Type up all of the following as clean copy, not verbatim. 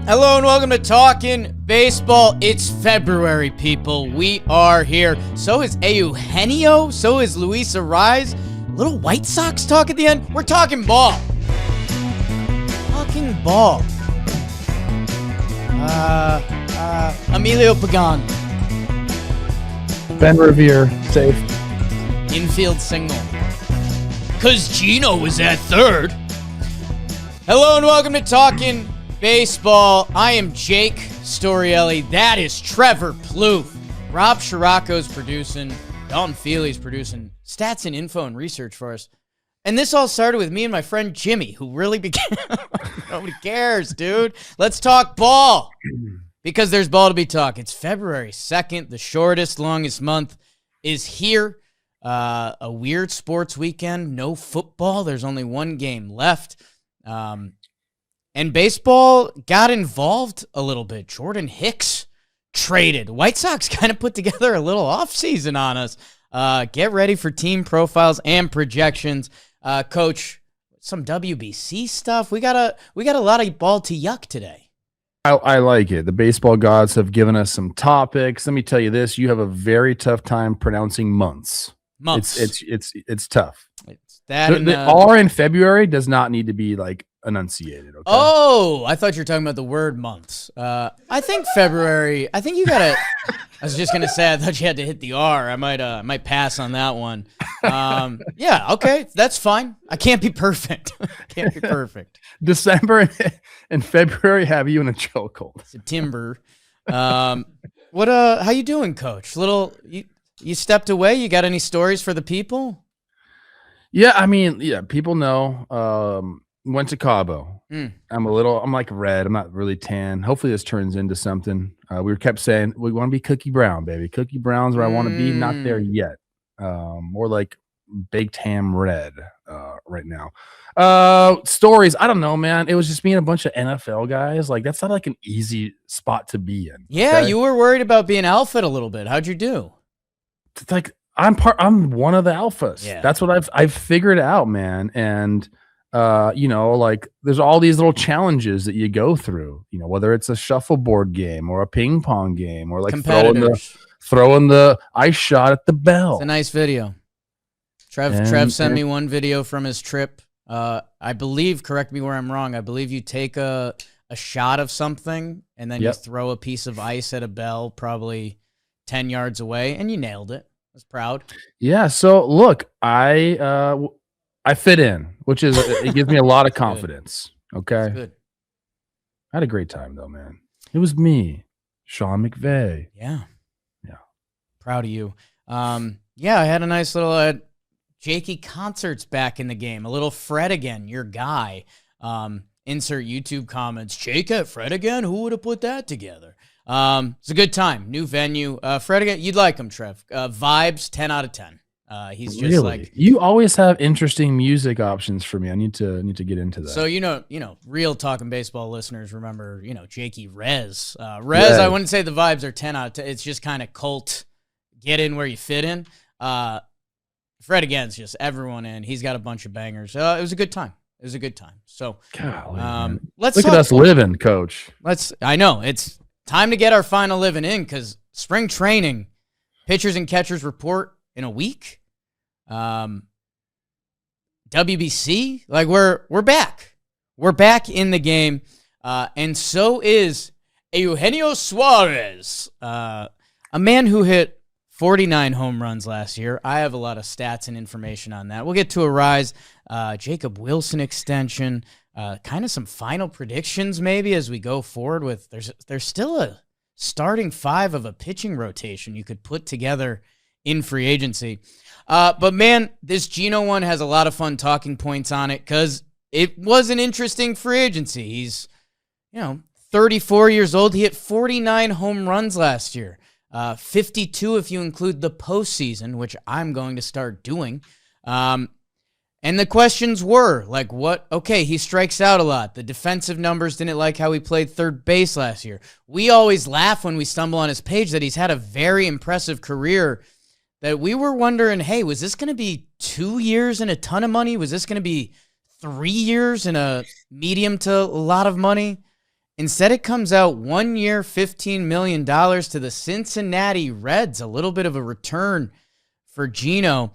Hello and welcome to Talkin' Baseball. It's February, people. We are here. So is Eugenio. So is Luis Arraez. Little White Sox talk at the end. We're talking ball. Talking ball. Emilio Pagan. Ben Revere, safe. Infield single. Cause Gino was at third. Hello and welcome to Talkin' Baseball. I am Jake Storielli. That is Trevor Plouffe. Rob Scirocco's producing. Dalton Feely's producing stats and info and research for us. And this all started with me and my friend Jimmy, who really began. Nobody cares, dude. Let's talk ball. Because there's ball to be talked. It's February 2nd. The shortest, longest month is here. A weird sports weekend. No football. There's only one game left. And baseball got involved a little bit. Jordan Hicks traded. White Sox kind of put together a little offseason on us. Get ready for team profiles and projections. Coach, some WBC stuff. We got a lot of ball to yuck today. I like it. The baseball gods have given us some topics. Let me tell you this: you have a very tough time pronouncing months. It's tough. It's that the R in February does not need to be like enunciated. Okay? Oh, I thought you were talking about the word months. I think February. I think you gotta. I was just gonna say I thought you had to hit the R. I might pass on that one. Yeah, okay, that's fine. I can't be perfect. Can't be perfect. December and February have you in a chokehold. September. What? How you doing, Coach? You stepped away. You got any stories for the people? Yeah, I mean, people know. Went to Cabo. I'm like red. I'm not really tan. Hopefully this turns into something. We kept saying we want to be Cookie Brown, baby. Cookie Brown's where I want to be. Not there yet. More like baked ham red right now. Stories. I don't know, man. It was just being a bunch of NFL guys. Like that's not like an easy spot to be in. Yeah, okay? You were worried about being alpha a little bit. How'd you do? It's like I'm one of the alphas. Yeah. That's what I've figured out, man. And like there's all these little challenges that you go through, whether it's a shuffleboard game or a ping pong game or like throwing the ice shot at the bell. It's a nice video. Trev sent me one video from his trip. I believe, correct me where I'm wrong, I believe you take a shot of something and then you throw a piece of ice at a bell probably 10 yards away and you nailed it. I was proud. Yeah. So look, I fit in, which is it gives me a lot of confidence. Okay. Good. I had a great time though, man. It was me, Sean McVay. Yeah. Proud of you. I had a nice little Jakey concerts back in the game. A little Fred again, your guy. Insert YouTube comments. Jake at Fred again? Who would have put that together? It's a good time. New venue. Fred again, you'd like him, Trev. Vibes 10 out of 10. He's just really? Like you always have interesting music options for me. I need to get into that. So real Talkin' Baseball listeners remember Jakey Rez. I wouldn't say the vibes are 10 out of 10. It's just kind of cult. Get in where you fit in. Fred again's just everyone in. He's got a bunch of bangers. It was a good time. So golly, let's look at us living, Coach. I know it's time to get our final living in because spring training, pitchers and catchers report in a week. WBC, like we're back. We're back in the game. And so is Eugenio Suarez, a man who hit 49 home runs last year. I have a lot of stats and information on that. We'll get to Arraez, Jacob Wilson extension, kind of some final predictions maybe as we go forward with there's still a starting five of a pitching rotation you could put together in free agency. But man, this Gino one has a lot of fun talking points on it because it was an interesting free agency. He's, 34 years old. He hit 49 home runs last year. 52 if you include the postseason, which I'm going to start doing. And the questions were like, he strikes out a lot. The defensive numbers didn't like how he played third base last year. We always laugh when we stumble on his page that he's had a very impressive career that we were wondering, hey, was this going to be 2 years and a ton of money? Was this going to be 3 years and a medium to a lot of money? Instead, it comes out 1 year, $15 million to the Cincinnati Reds. A little bit of a return for Geno.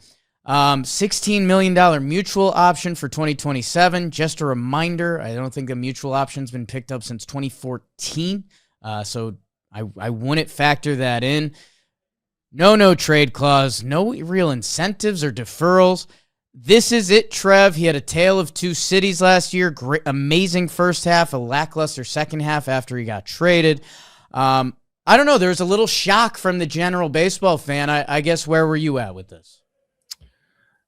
$16 million mutual option for 2027. Just a reminder, I don't think a mutual option's been picked up since 2014. So I wouldn't factor that in. No trade clause, no real incentives or deferrals. This is it, Trev. He had a tale of two cities last year. Great, amazing first half, a lackluster second half after he got traded. I don't know. There was a little shock from the general baseball fan. I guess, where were you at with this?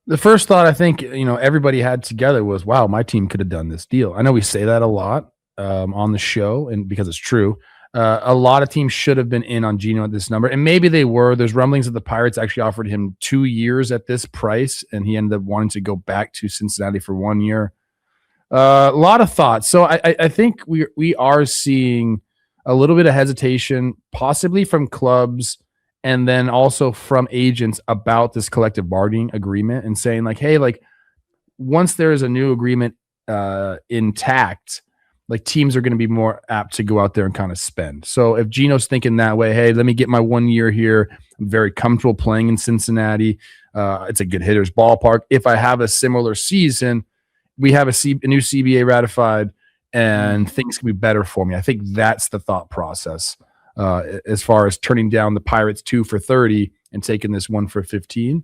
The first thought I think, everybody had together was, wow, my team could have done this deal. I know we say that a lot on the show, and because it's true. A lot of teams should have been in on Geno at this number, and maybe they were. There's rumblings that the Pirates actually offered him 2 years at this price, and he ended up wanting to go back to Cincinnati for 1 year. A lot of thoughts. So I think we are seeing a little bit of hesitation, possibly from clubs and then also from agents about this collective bargaining agreement and saying like, hey, like once there is a new agreement intact, like teams are going to be more apt to go out there and kind of spend. So if Geno's thinking that way, hey, let me get my 1 year here. I'm very comfortable playing in Cincinnati. It's a good hitter's ballpark. If I have a similar season, we have a new CBA ratified and things can be better for me. I think that's the thought process as far as turning down the Pirates 2 for 30 and taking this 1 for 15.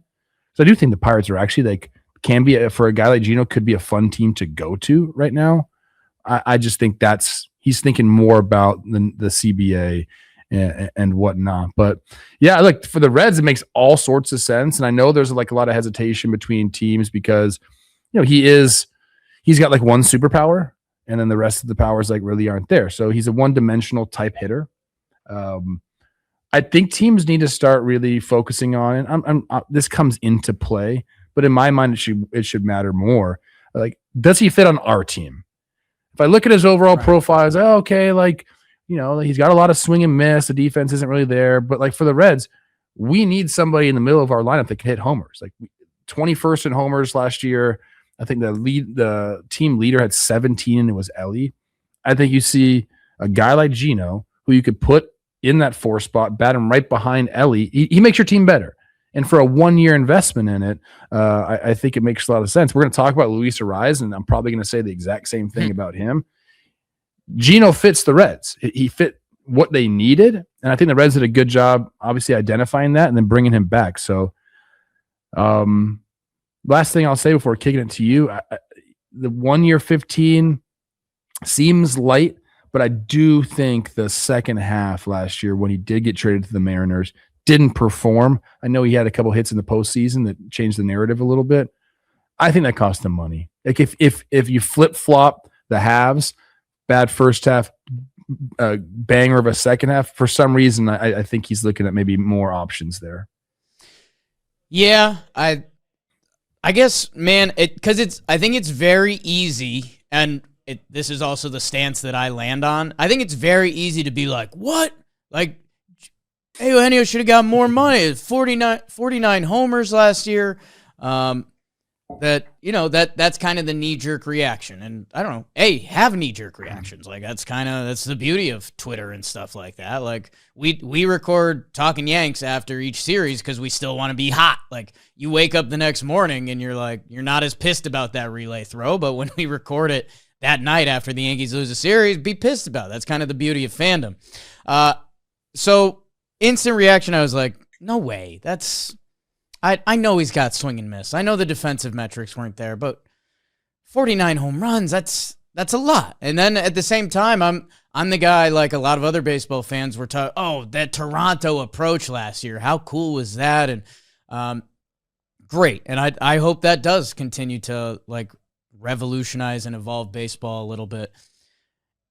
So I do think the Pirates are actually can be for a guy like Geno could be a fun team to go to right now. I just think he's thinking more about the CBA and whatnot. But yeah, look, for the Reds, it makes all sorts of sense. And I know there's like a lot of hesitation between teams because, he's got like one superpower and then the rest of the powers like really aren't there. So he's a one-dimensional type hitter. I think teams need to start really focusing on it. This comes into play, but in my mind, it should matter more. Like, does he fit on our team? If I look at his overall profile, it's okay, he's got a lot of swing and miss. The defense isn't really there. But like for the Reds, we need somebody in the middle of our lineup that can hit homers. Like 21st in homers last year. I think the team leader had 17, and it was Ellie. I think you see a guy like Geno who you could put in that 4 spot, bat him right behind Ellie. He makes your team better. And for a 1 year investment in it, I think it makes a lot of sense. We're going to talk about Luis Arraez, and I'm probably going to say the exact same thing about him. Geno fits the Reds. He fit what they needed, and I think the Reds did a good job, obviously, identifying that and then bringing him back. So, last thing I'll say before kicking it to you, the 1 year 15 seems light, but I do think the second half last year when he did get traded to the Mariners didn't perform. I know he had a couple hits in the postseason that changed the narrative a little bit. I think that cost him money. Like if you flip-flop the halves, bad first half, banger of a second half, for some reason I think he's looking at maybe more options there. Yeah, I guess, man, I think it's very easy, and this is also the stance that I land on. I think it's very easy to be like, what? Like, hey, Eugenio should have got more money. 49 homers last year. That's kind of the knee-jerk reaction. And I don't know, have knee-jerk reactions. Like that's the beauty of Twitter and stuff like that. Like we record Talkin' Yanks after each series because we still want to be hot. Like you wake up the next morning and you're not as pissed about that relay throw, but when we record it that night after the Yankees lose a series, be pissed about it. That's kind of the beauty of fandom. So instant reaction, I was like, no way. I know he's got swing and miss. I know the defensive metrics weren't there, but 49 home runs, that's a lot. And then at the same time, I'm the guy like a lot of other baseball fans were talking, that Toronto approach last year. How cool was that? And great. And I hope that does continue to like revolutionize and evolve baseball a little bit.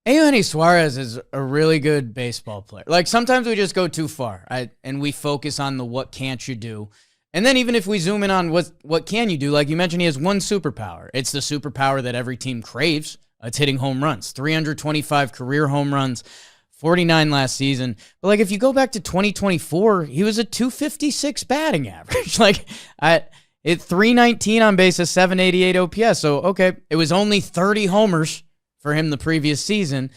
Eugenio Suarez is a really good baseball player. Like sometimes we just go too far and we focus on the what can't you do. And then even if we zoom in on what can you do, like you mentioned, he has one superpower. It's the superpower that every team craves. It's hitting home runs. 325 career home runs, 49 last season. But like if you go back to 2024, he was a 256 batting average. Like It 319 on base, a 788 OPS. So, okay, it was only 30 homers for him the previous season.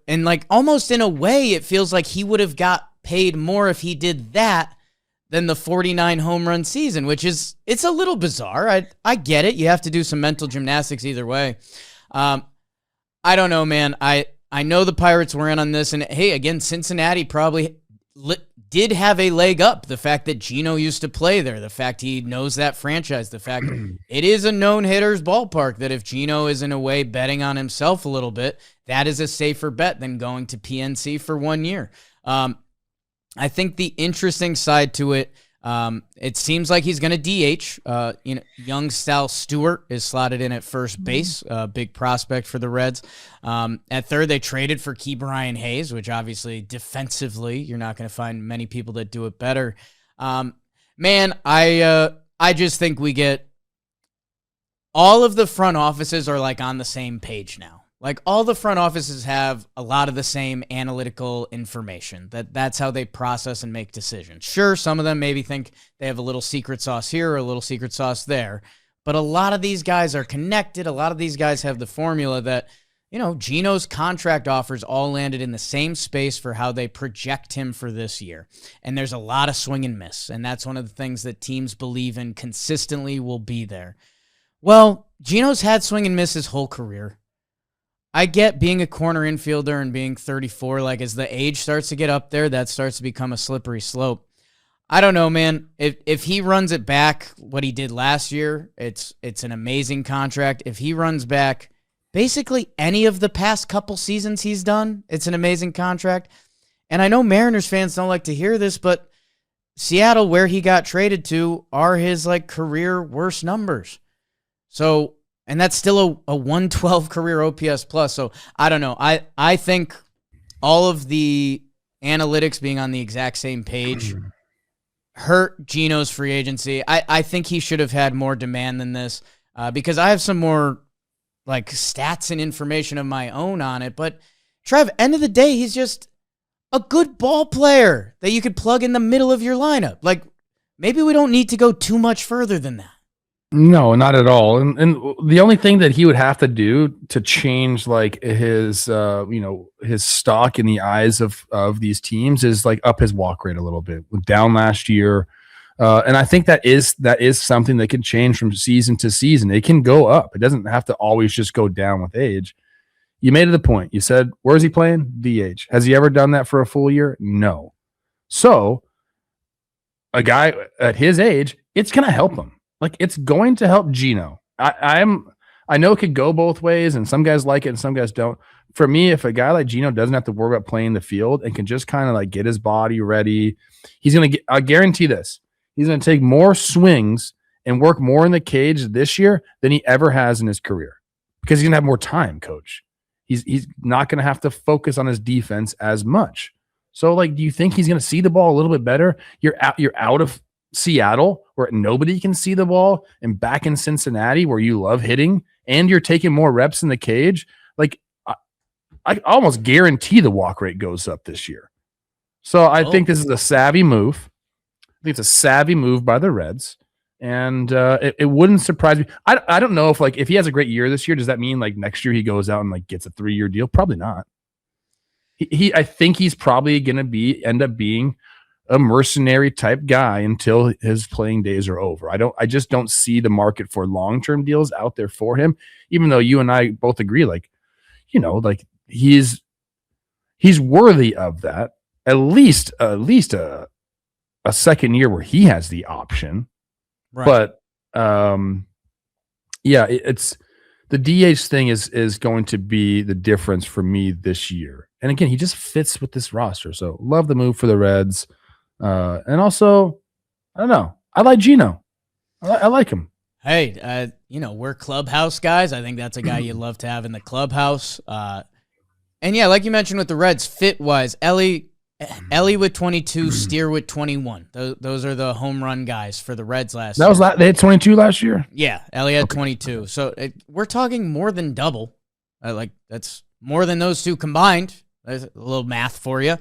And like almost in a way, it feels like he would have got paid more if he did that than the 49 home run season, it's a little bizarre. I get it. You have to do some mental gymnastics either way. I don't know, man. I know the Pirates were in on this, and hey, again, Cincinnati probably did have a leg up. The fact that Gino used to play there, the fact he knows that franchise, the fact it is a known hitter's ballpark, that if Gino is in a way betting on himself a little bit, that is a safer bet than going to PNC for 1 year. I think the interesting side to it, it seems like he's going to DH. Young Sal Stewart is slotted in at first base, a big prospect for the Reds. At third, they traded for Ke'Bryan Hayes, which obviously defensively, you're not going to find many people that do it better. Man, I just think we get all of the front offices are like on the same page now. Like all the front offices have a lot of the same analytical information. That's how they process and make decisions. Sure, some of them maybe think they have a little secret sauce here or a little secret sauce there, but a lot of these guys are connected. A lot of these guys have the formula that, Gino's contract offers all landed in the same space for how they project him for this year. And there's a lot of swing and miss, and that's one of the things that teams believe in consistently will be there. Well, Gino's had swing and miss his whole career. I get being a corner infielder and being 34, like as the age starts to get up there, that starts to become a slippery slope. I don't know, man. If he runs it back, what he did last year, it's an amazing contract. If he runs back basically any of the past couple seasons he's done, it's an amazing contract. And I know Mariners fans don't like to hear this, but Seattle, where he got traded to, are his like career worst numbers. So, and that's still a 112 career OPS plus. So I don't know. I think all of the analytics being on the exact same page hurt Gino's free agency. I think he should have had more demand than this because I have some more like stats and information of my own on it. But Trev, end of the day, he's just a good ball player that you could plug in the middle of your lineup. Like maybe we don't need to go too much further than that. No, not at all. And the only thing that he would have to do to change like his his stock in the eyes of these teams is like up his walk rate a little bit. Down last year. And I think that is something that can change from season to season. It can go up. It doesn't have to always just go down with age. You made it a point. You said, where's he playing? DH. Has he ever done that for a full year? No. So a guy at his age, it's going to help him. Like it's going to help Gino. I know it could go both ways, and some guys like it and some guys don't. For me, if a guy like Gino doesn't have to worry about playing the field and can just kind of like get his body ready, he's going to get, I guarantee this, he's going to take more swings and work more in the cage this year than he ever has in his career because he's going to have more time, coach. He's not going to have to focus on his defense as much. So like, do you think he's going to see the ball a little bit better? You're out of Seattle where nobody can see the ball and back in Cincinnati where you love hitting and you're taking more reps in the cage. Like I almost guarantee the walk rate goes up this year. So I think this is a savvy move. I think it's a savvy move by the Reds. And it wouldn't surprise me. I don't know if he has a great year this year, does that mean like next year he goes out and like gets a 3-year deal? Probably not. I think he's probably going to end up being a mercenary type guy until his playing days are over. I just don't see the market for long-term deals out there for him, even though you and I both agree, like, he's worthy of that. At least a second year where he has the option. Right. But it's the DH thing is going to be the difference for me this year. And again, he just fits with this roster. So love the move for the Reds. And also, I don't know. I like Gino. I like him. Hey, we're clubhouse guys. I think that's a guy you'd love to have in the clubhouse. And yeah, like you mentioned with the Reds, fit-wise, Ellie with 22, Steer with 21. Those are the home run guys for the Reds last year. They had 22 last year? Yeah, Ellie had 22. So we're talking more than double. That's more than those two combined. There's a little math for you.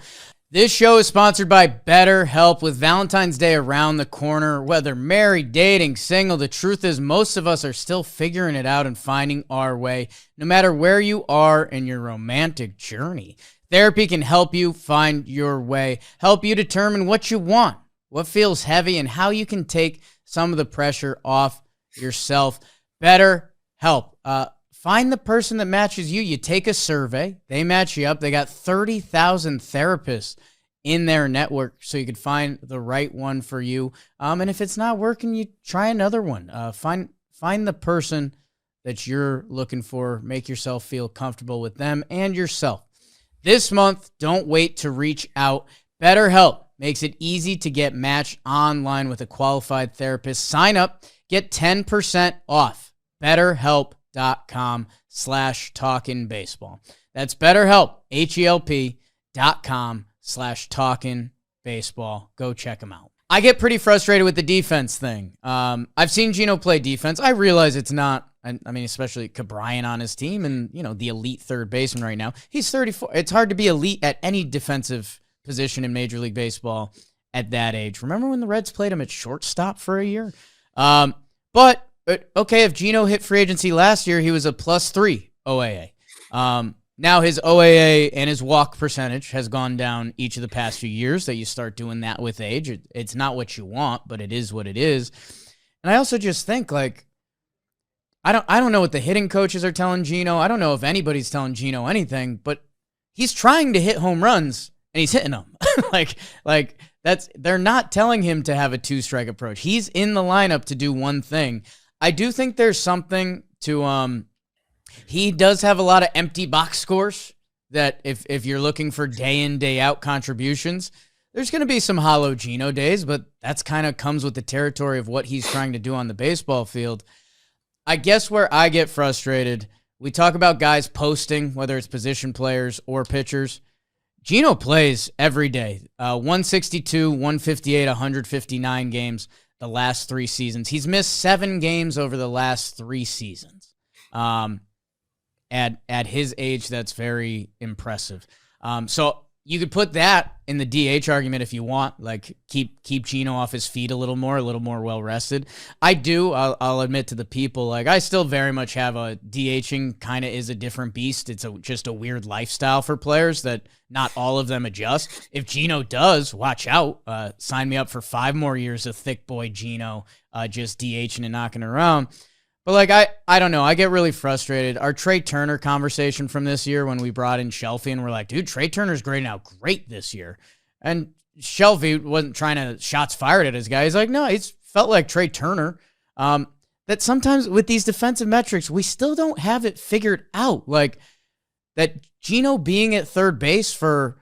This show is sponsored by BetterHelp. With Valentine's Day around the corner, whether married, dating, single, the truth is most of us are still figuring it out and finding our way, no matter where you are in your romantic journey. Therapy can help you find your way, help you determine what you want, what feels heavy, and how you can take some of the pressure off yourself. BetterHelp. Find the person that matches you. You take a survey. They match you up. They got 30,000 therapists in their network, so you could find the right one for you. And if it's not working, you try another one. Find the person that you're looking for. Make yourself feel comfortable with them and yourself. This month, don't wait to reach out. BetterHelp makes it easy to get matched online with a qualified therapist. Sign up. Get 10% off. BetterHelp.com/talkinbaseball. That's BetterHelp, HELP.com/talkinbaseball. Go check them out. I get pretty frustrated with the defense thing. I've seen Gino play defense. I realize it's not, I mean, especially Cabrian on his team and, the elite third baseman right now. He's 34. It's hard to be elite at any defensive position in Major League Baseball at that age. Remember when the Reds played him at shortstop for a year? But okay, if Gino hit free agency last year, he was a +3 OAA. Now his OAA and his walk percentage has gone down each of the past few years. That you start doing that with age. It's not what you want, but it is what it is. And I also just think, like, I don't know what the hitting coaches are telling Gino. I don't know if anybody's telling Gino anything, but he's trying to hit home runs and he's hitting them. They're not telling him to have a 2-strike approach. He's in the lineup to do one thing. I do think there's something to he does have a lot of empty box scores that if you're looking for day in, day out contributions, there's going to be some hollow Gino days, but that's kind of comes with the territory of what he's trying to do on the baseball field. I guess where I get frustrated, we talk about guys posting, whether it's position players or pitchers. Gino plays every day. 162, 158, 159 games the last 3 seasons. He's missed 7 games over the last 3 seasons. At his age, that's very impressive. So you could put that in the DH argument if you want, like keep Gino off his feet a little more well rested. I'll admit to the people, like, I still very much have a DHing kind of is a different beast. It's just a weird lifestyle for players that not all of them adjust. If Gino does, watch out. Sign me up for 5 more years of thick boy Gino, just DHing and knocking around. But, like, I don't know. I get really frustrated. Our Trey Turner conversation from this year when we brought in Shelby and we're like, dude, Trey Turner's great this year. And Shelby wasn't trying to shots fired at his guy. He's like, no, he's felt like Trey Turner. That sometimes with these defensive metrics, we still don't have it figured out. Like, that Gino being at third base for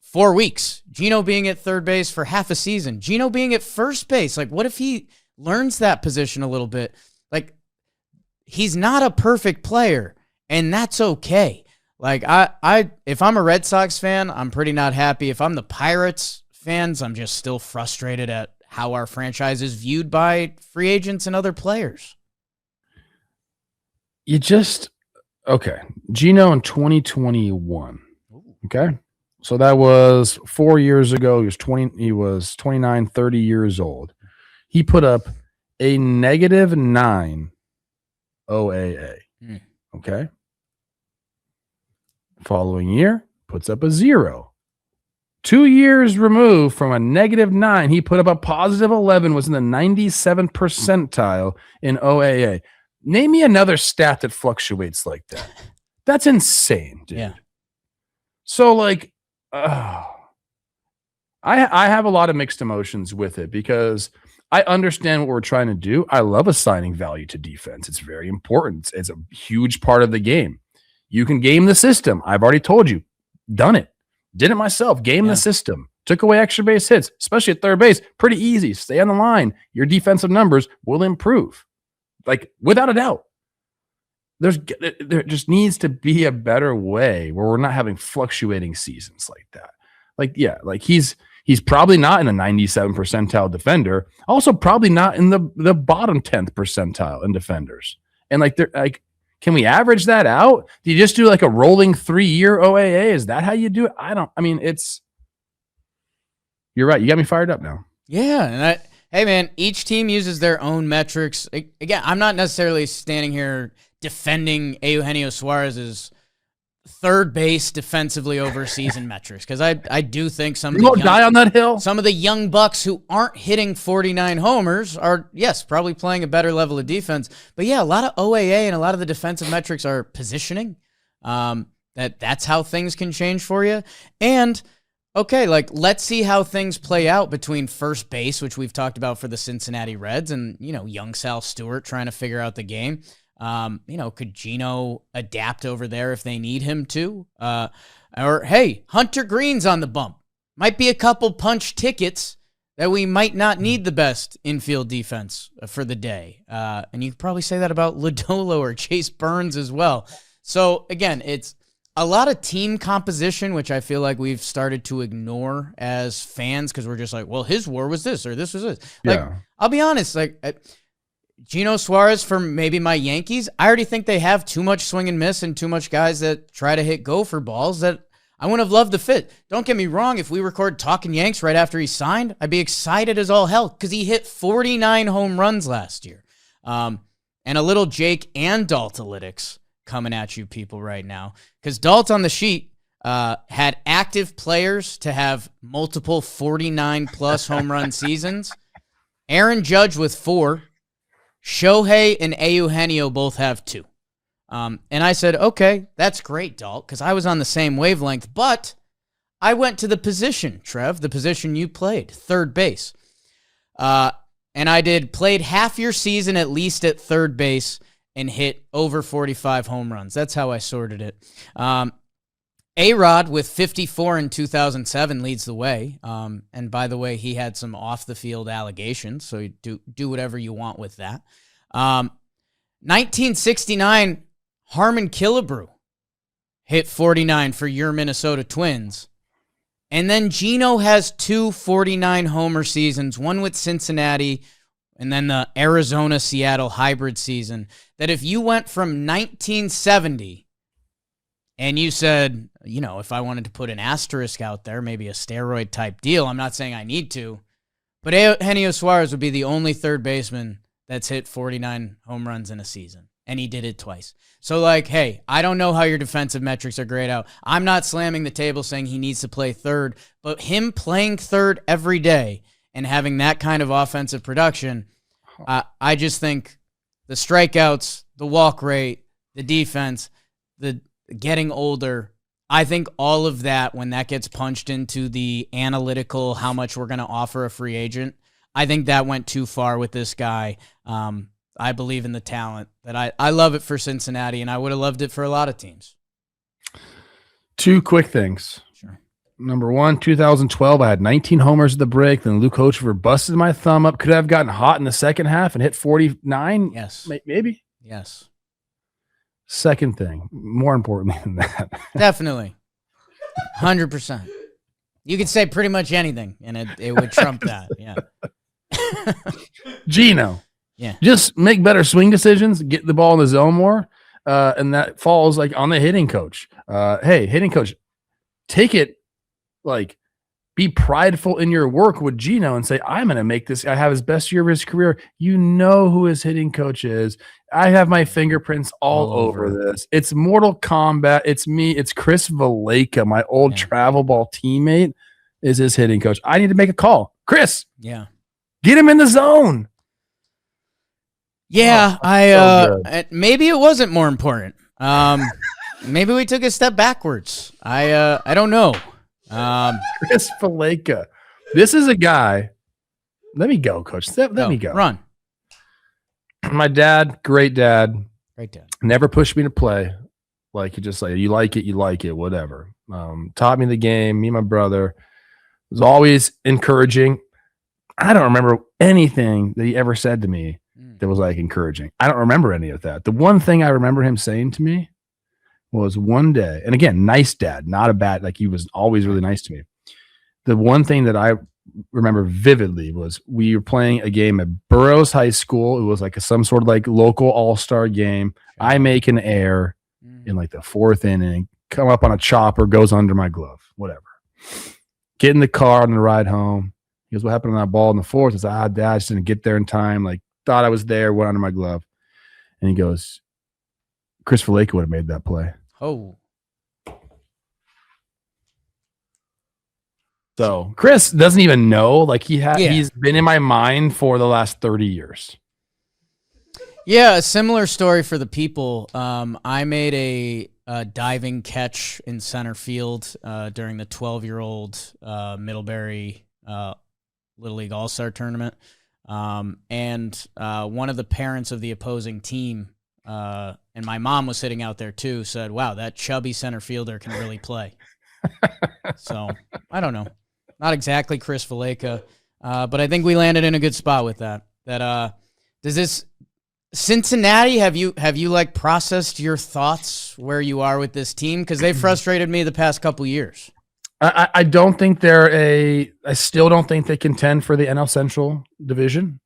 4 weeks, Gino being at third base for half a season, Gino being at first base. Like, what if he learns that position a little bit? Like, he's not a perfect player, and that's okay. Like, if I'm a Red Sox fan, I'm pretty not happy. If I'm the Pirates fans, I'm just still frustrated at how our franchise is viewed by free agents and other players. Okay. Gino in 2021. Okay. So that was 4 years ago. He was 29, 30 years old. He put up a -9 OAA. Okay. Following year, puts up a 0. 2 years removed from a -9, he put up a +11, was in the 97th percentile in OAA. Name me another stat that fluctuates like that. That's insane, dude. Yeah. So, like, I have a lot of mixed emotions with it because I understand what we're trying to do. I love assigning value to defense. It's very important. It's a huge part of the game. You can game the system. I've already told you. Done it. Did it myself. Game the system. Took away extra base hits, especially at third base. Pretty easy. Stay on the line. Your defensive numbers will improve. Like, without a doubt. There just needs to be a better way where we're not having fluctuating seasons like that. Like, yeah, like he's probably not in a 97th percentile defender. Also, probably not in the bottom 10th percentile in defenders. And can we average that out? Do you just do like a rolling 3-year OAA? Is that how you do it? you're right. You got me fired up now. Yeah, and hey man, each team uses their own metrics. Again, I'm not necessarily standing here defending Eugenio Suarez's third base defensively over season metrics, because I do think some of the young bucks who aren't hitting 49 homers are, yes, probably playing a better level of defense. But yeah, a lot of OAA and a lot of the defensive metrics are positioning. That's how things can change for you. And okay, like, let's see how things play out between first base, which we've talked about for the Cincinnati Reds, and, young Sal Stewart trying to figure out the game. Could Gino adapt over there if they need him to? Or, hey, Hunter Green's on the bump. Might be a couple punch tickets that we might not need the best infield defense for the day. And you could probably say that about Lodolo or Chase Burns as well. So, again, it's a lot of team composition, which I feel like we've started to ignore as fans because we're just like, well, his WAR was this or this was this. Like, yeah. I'll be honest, like, Gino Suarez for maybe my Yankees, I already think they have too much swing and miss and too much guys that try to hit gopher balls that I wouldn't have loved to fit. Don't get me wrong, if we record Talkin Yanks right after he signed, I'd be excited as all hell because he hit 49 home runs last year. And a little Jake and Daltalytics coming at you people right now, because Dalt on the sheet had active players to have multiple 49-plus home run seasons. Aaron Judge with 4. Shohei and Eugenio both have 2. And I said, okay, that's great, Dalt, because I was on the same wavelength, but I went to the position, Trev, the position you played, third base. And I played half your season at least at third base and hit over 45 home runs. That's how I sorted it. A-Rod with 54 in 2007 leads the way. And by the way, he had some off-the-field allegations, so you do whatever you want with that. 1969, Harmon Killebrew hit 49 for your Minnesota Twins. And then Gino has 2 49-homer seasons, one with Cincinnati and then the Arizona-Seattle hybrid season, that if you went from 1970 and you said, if I wanted to put an asterisk out there, maybe a steroid type deal, I'm not saying I need to, but Eugenio Suarez would be the only third baseman that's hit 49 home runs in a season, and he did it twice. So, hey, I don't know how your defensive metrics are grayed out. I'm not slamming the table saying he needs to play third, but him playing third every day and having that kind of offensive production, I just think the strikeouts, the walk rate, the defense, the getting older, I think all of that, when that gets punched into the analytical, how much we're going to offer a free agent, I think that went too far with this guy. I believe in the talent. That I love it for Cincinnati, and I would have loved it for a lot of teams. 2 quick things. Sure. Number 1, 2012, I had 19 homers at the break. Then Luke Hochevar busted my thumb up. Could have gotten hot in the second half and hit 49. Yes. Maybe. Yes. Second thing, more importantly than that. Definitely. 100%. You could say pretty much anything, and it would trump that. Yeah. Gino. Yeah. Just make better swing decisions, get the ball in the zone more, and that falls on the hitting coach. Hey, hitting coach, take it, be prideful in your work with Gino and say, I'm going to make this guy have his best year of his career. You know who his hitting coach is. I have my fingerprints all over this. It's Mortal Kombat. It's me. It's Chris Valleca, my old travel ball teammate, is his hitting coach. I need to make a call. Chris. Yeah. Get him in the zone. Yeah, maybe it wasn't more important. Maybe we took a step backwards. I don't know. Chris Valleca. This is a guy. Let me go, coach. Let me go. Run. My dad, great dad. Great dad. Never pushed me to play. He just you like it, whatever. Taught me the game. Me and my brother. Was always encouraging. I don't remember anything that he ever said to me that was encouraging. I don't remember any of that. The one thing I remember him saying to me was one day, and again, nice dad, not a bad, he was always really nice to me. The one thing that I remember vividly was we were playing a game at Burroughs High School. It was some sort of local all-star game. Sure. I make an error in the 4th inning, come up on a chopper, goes under my glove, whatever. Get in the car on the ride home. He goes, what happened on that ball in the fourth? I said, Dad, I just didn't get there in time. Like, thought I was there, went under my glove. And he goes, Chris Valleca would have made that play. Oh. So Chris doesn't even know. Like, he's been in my mind for the last 30 years. Yeah, a similar story for the people. I made a diving catch in center field during the 12-year-old Middlebury Little League All-Star Tournament. And one of the parents of the opposing team, and my mom was sitting out there too, said, wow, that chubby center fielder can really play. So, I don't know. Not exactly Chris Valleca, but I think we landed in a good spot with that. Does this Cincinnati, have you like processed your thoughts where you are with this team? Because they frustrated me the past couple years. I don't think I still don't think they contend for the NL Central division.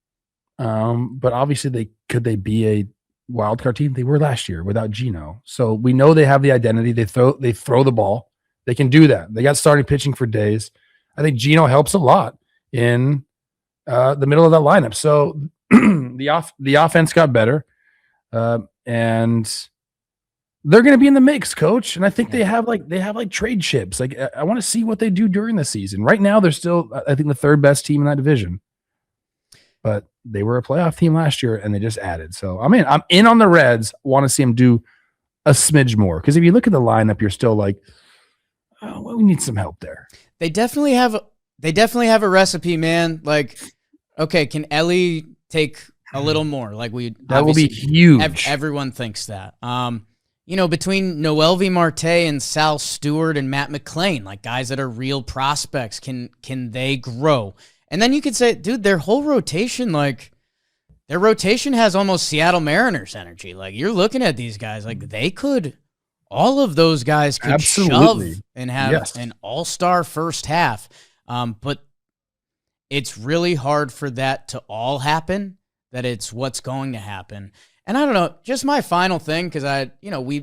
But obviously could they be a wild card team? They were last year without Gino. So we know they have the identity. They throw the ball. They can do that. They got starting pitching for days. I think Gino helps a lot in the middle of that lineup. So the offense got better, and they're going to be in the mix, Coach. And I think they have like trade chips. Like, I want to see what they do during the season. Right now, they're still, I think, the third best team in that division. But they were a playoff team last year, and they just added. So I'm in on the Reds. Want to see them do a smidge more, because if you look at the lineup, you're still like, oh, well, we need some help there. They definitely have a recipe, man. Like, okay, can Ellie take a little more? Like, that will be huge. Everyone thinks that. Between Noelvi Marte and Sal Stewart and Matt McClain, like guys that are real prospects, can they grow? And then you could say, dude, their whole rotation, like their rotation has almost Seattle Mariners energy. Like, you're looking at these guys, like all of those guys could shove and have an all-star first half. But it's really hard for that to all happen, that it's what's going to happen. And I don't know, just my final thing, because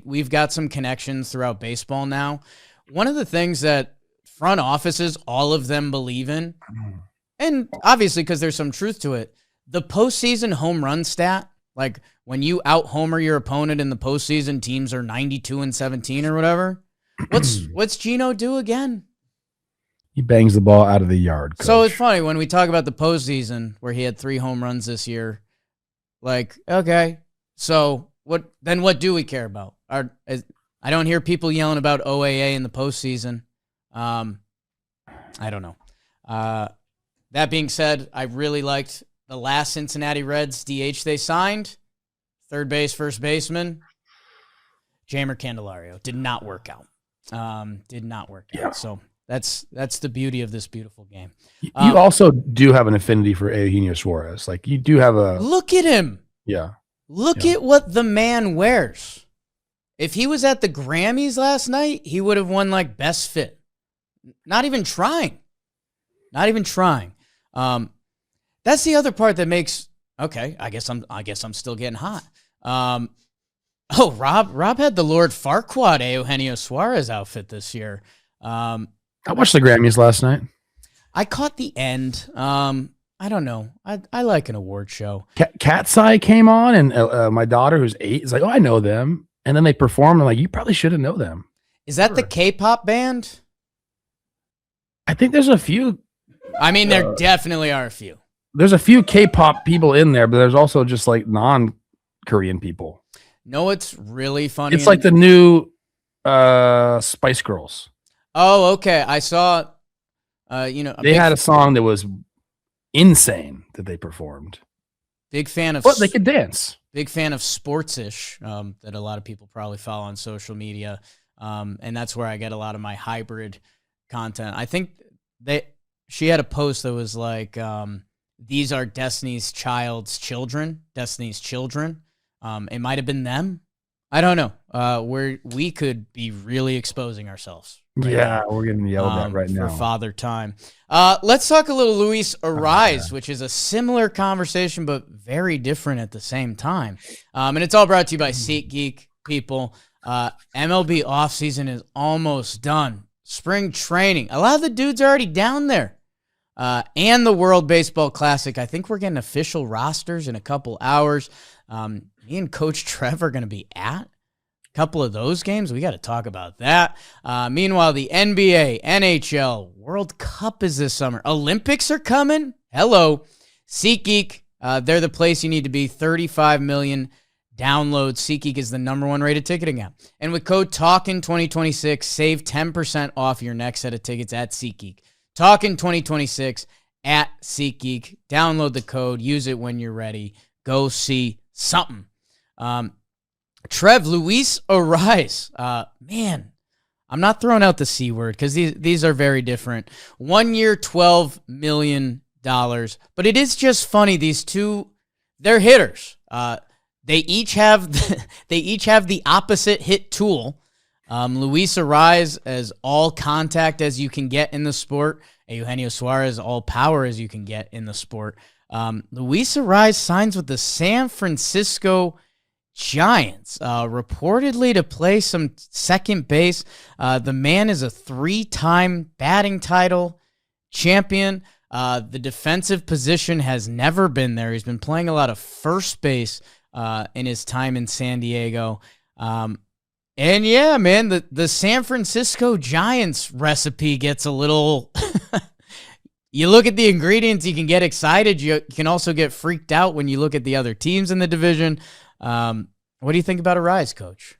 we've got some connections throughout baseball now. One of the things that front offices, all of them believe in, and obviously because there's some truth to it, the postseason home run stat, like when you out-homer your opponent in the postseason, teams are 92-17 or whatever. What's Gino do again? He bangs the ball out of the yard, Coach. So it's funny when we talk about the postseason where he had 3 home runs this year. Like, okay, so what do we care about? I don't hear people yelling about OAA in the postseason. I don't know. That being said, I really liked the last Cincinnati Reds DH they signed. Third base, first baseman, Jeimer Candelario. Did not work out. Out. So that's the beauty of this beautiful game. You also do have an affinity for Eugenio Suarez. Like, you do have a... Look at him. Yeah. Look at what the man wears. If he was at the Grammys last night, he would have won like best fit. Not even trying. That's the other part that makes, okay, I guess I'm still getting hot. Rob had the Lord Farquaad Eugenio Suarez outfit this year. I watched the Grammys last night. I caught the end. I don't know. I like an award show. Cat's Eye came on, and my daughter, who's 8, is like, oh, I know them. And then they performed. I'm like, you probably should have known them. Is that the K-pop band? I think there's a few. I mean, there definitely are a few. There's a few K-pop people in there, but there's also just like non-Korean people. No, it's really funny. It's like the new Spice Girls. Oh, okay. I saw, they had a song that was insane that they performed. Big fan of, but they could dance. Big fan of Sportsish, that a lot of people probably follow on social media. And that's where I get a lot of my hybrid content. I think she had a post that was like, these are Destiny's children. It might have been them. I don't know. We could be really exposing ourselves. We're getting yelled at right now. For Father Time. Let's talk a little Luis Arraez, which is a similar conversation, but very different at the same time. And it's all brought to you by SeatGeek, people. MLB offseason is almost done. spring training. A lot of the dudes are already down there. And the World Baseball Classic. I think we're getting official rosters in a couple hours. Me and Coach Trev are going to be at a couple of those games. We got to talk about that. Meanwhile, the NBA, NHL, World Cup is this summer. Olympics are coming. Hello. SeatGeek, they're the place you need to be. 35 million downloads. SeatGeek is the #1 rated ticketing app. And with code TALKIN2026, save 10% off your next set of tickets at SeatGeek. TALKIN2026 at SeatGeek. Download the code. Use it when you're ready. Go see something. Trev, Luis Arraez. Man, I'm not throwing out the C word because these are very different. 1 year, $12 million. But it is just funny. These two, they're hitters. They each have the opposite hit tool. Luis Arraez as all contact as you can get in the sport. Eugenio Suarez all power as you can get in the sport. Luis Arraez signs with the San Francisco Giants, reportedly to play some second base. The man is a 3-time batting title champion. The defensive position has never been there. He's been playing a lot of first base in his time in San Diego. And yeah, man, the San Francisco Giants recipe gets a little... You look at the ingredients, you can get excited. You can also get freaked out when you look at the other teams in the division. What do you think about Arraez, Coach?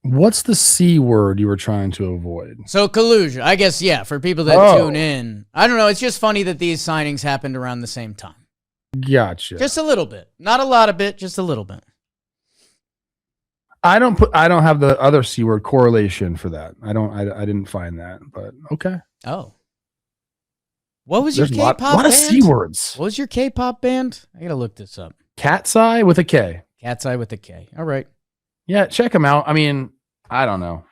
What's the C word you were trying to avoid? So collusion, I guess, yeah, for people that tune in. I don't know, it's just funny that these signings happened around the same time. Gotcha. Just a little bit. Not a lot of it, just a little bit. I don't have the other C word correlation for that. I didn't find that, but okay. Oh. What was your K-pop band? A lot of C words. What was your K-pop band? I got to look this up. Cat's Eye with a K. Cat's Eye with a K. All right. Yeah, check them out. I mean, I don't know.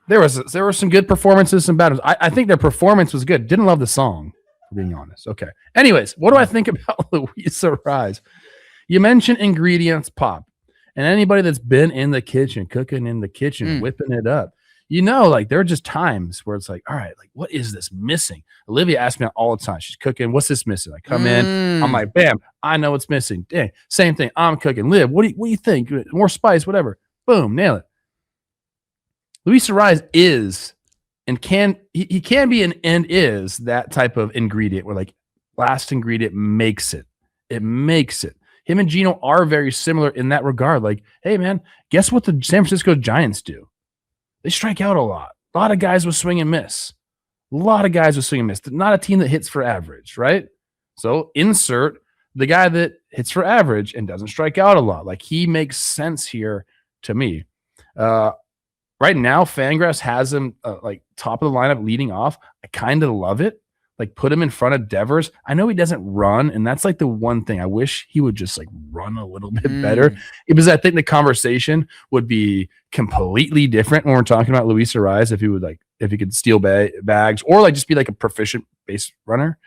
There were some good performances, some bad ones. I think their performance was good. Didn't love the song, for being honest. Okay. Anyways, what do I think about Luis Arraez? You mentioned ingredients pop. And anybody that's been in the kitchen, cooking in the kitchen, whipping it up, you know, like there are just times where it's like, all right, like what is this missing? Olivia asks me all the time. She's cooking. What's this missing? I come in. I'm like, bam, I know what's missing. Dang, same thing. I'm cooking. Liv, what do you think? More spice, whatever. Boom, nail it. Luis Arraez is and he can be and is that type of ingredient where like last ingredient makes it. It makes it. Him and Gino are very similar in that regard. Like, hey man, guess what the San Francisco Giants do? They strike out a lot. A lot of guys will swing and miss. Not a team that hits for average, right? So insert the guy that hits for average and doesn't strike out a lot. Like he makes sense here to me. Right now, Fangraphs has him like top of the lineup leading off. I kind of love it. Like put him in front of Devers. I know he doesn't run, and that's like the one thing I wish he would just like run a little bit better. Because I think the conversation would be completely different when we're talking about Luis Arraez if he could steal bags or like just be like a proficient base runner,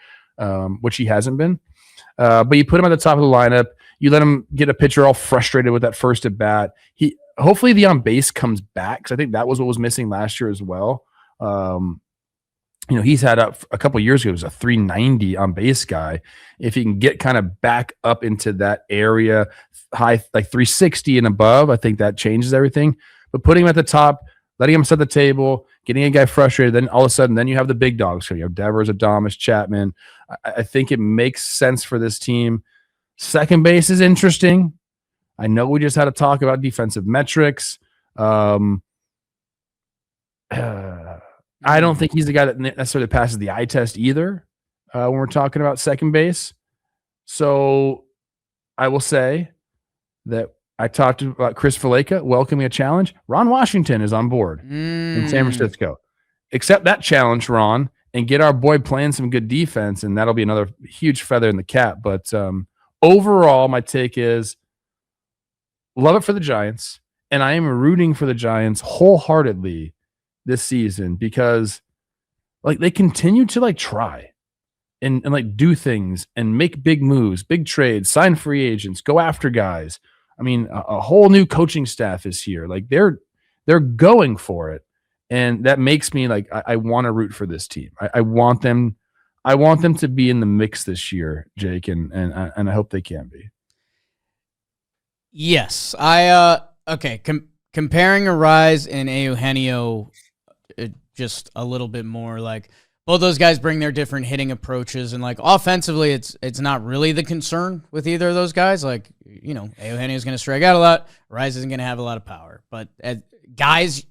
which he hasn't been. But you put him at the top of the lineup. You let him get a pitcher all frustrated with that first at bat. Hopefully the on base comes back because I think that was what was missing last year as well. You know, he's had a couple of years ago, he was a 390 on base guy. If he can get kind of back up into that area, high like 360 and above, I think that changes everything. But putting him at the top, letting him set the table, getting a guy frustrated, then all of a sudden, then you have the big dogs. So you have Devers, Adames, Chapman. I think it makes sense for this team. Second base is interesting. I know we just had a talk about defensive metrics. I don't think he's the guy that necessarily passes the eye test either when we're talking about second base. So I will say that I talked about Chris Valleca welcoming a challenge. Ron Washington is on board in San Francisco. Accept that challenge, Ron, and get our boy playing some good defense, and that'll be another huge feather in the cap. But overall, my take is love it for the Giants, and I am rooting for the Giants wholeheartedly this season because like they continue to like try and like do things and make big moves, big trades, sign free agents, go after guys. I mean, a whole new coaching staff is here. Like they're going for it. And that makes me like, I want to root for this team. I want them to be in the mix this year, Jake, and I hope they can be. Yes. Okay. Comparing Arraez and Eugenio, just a little bit more, like, both those guys bring their different hitting approaches, and like offensively, it's not really the concern with either of those guys. Like, Eugenio is going to strike out a lot. Arraez isn't going to have a lot of power, but guys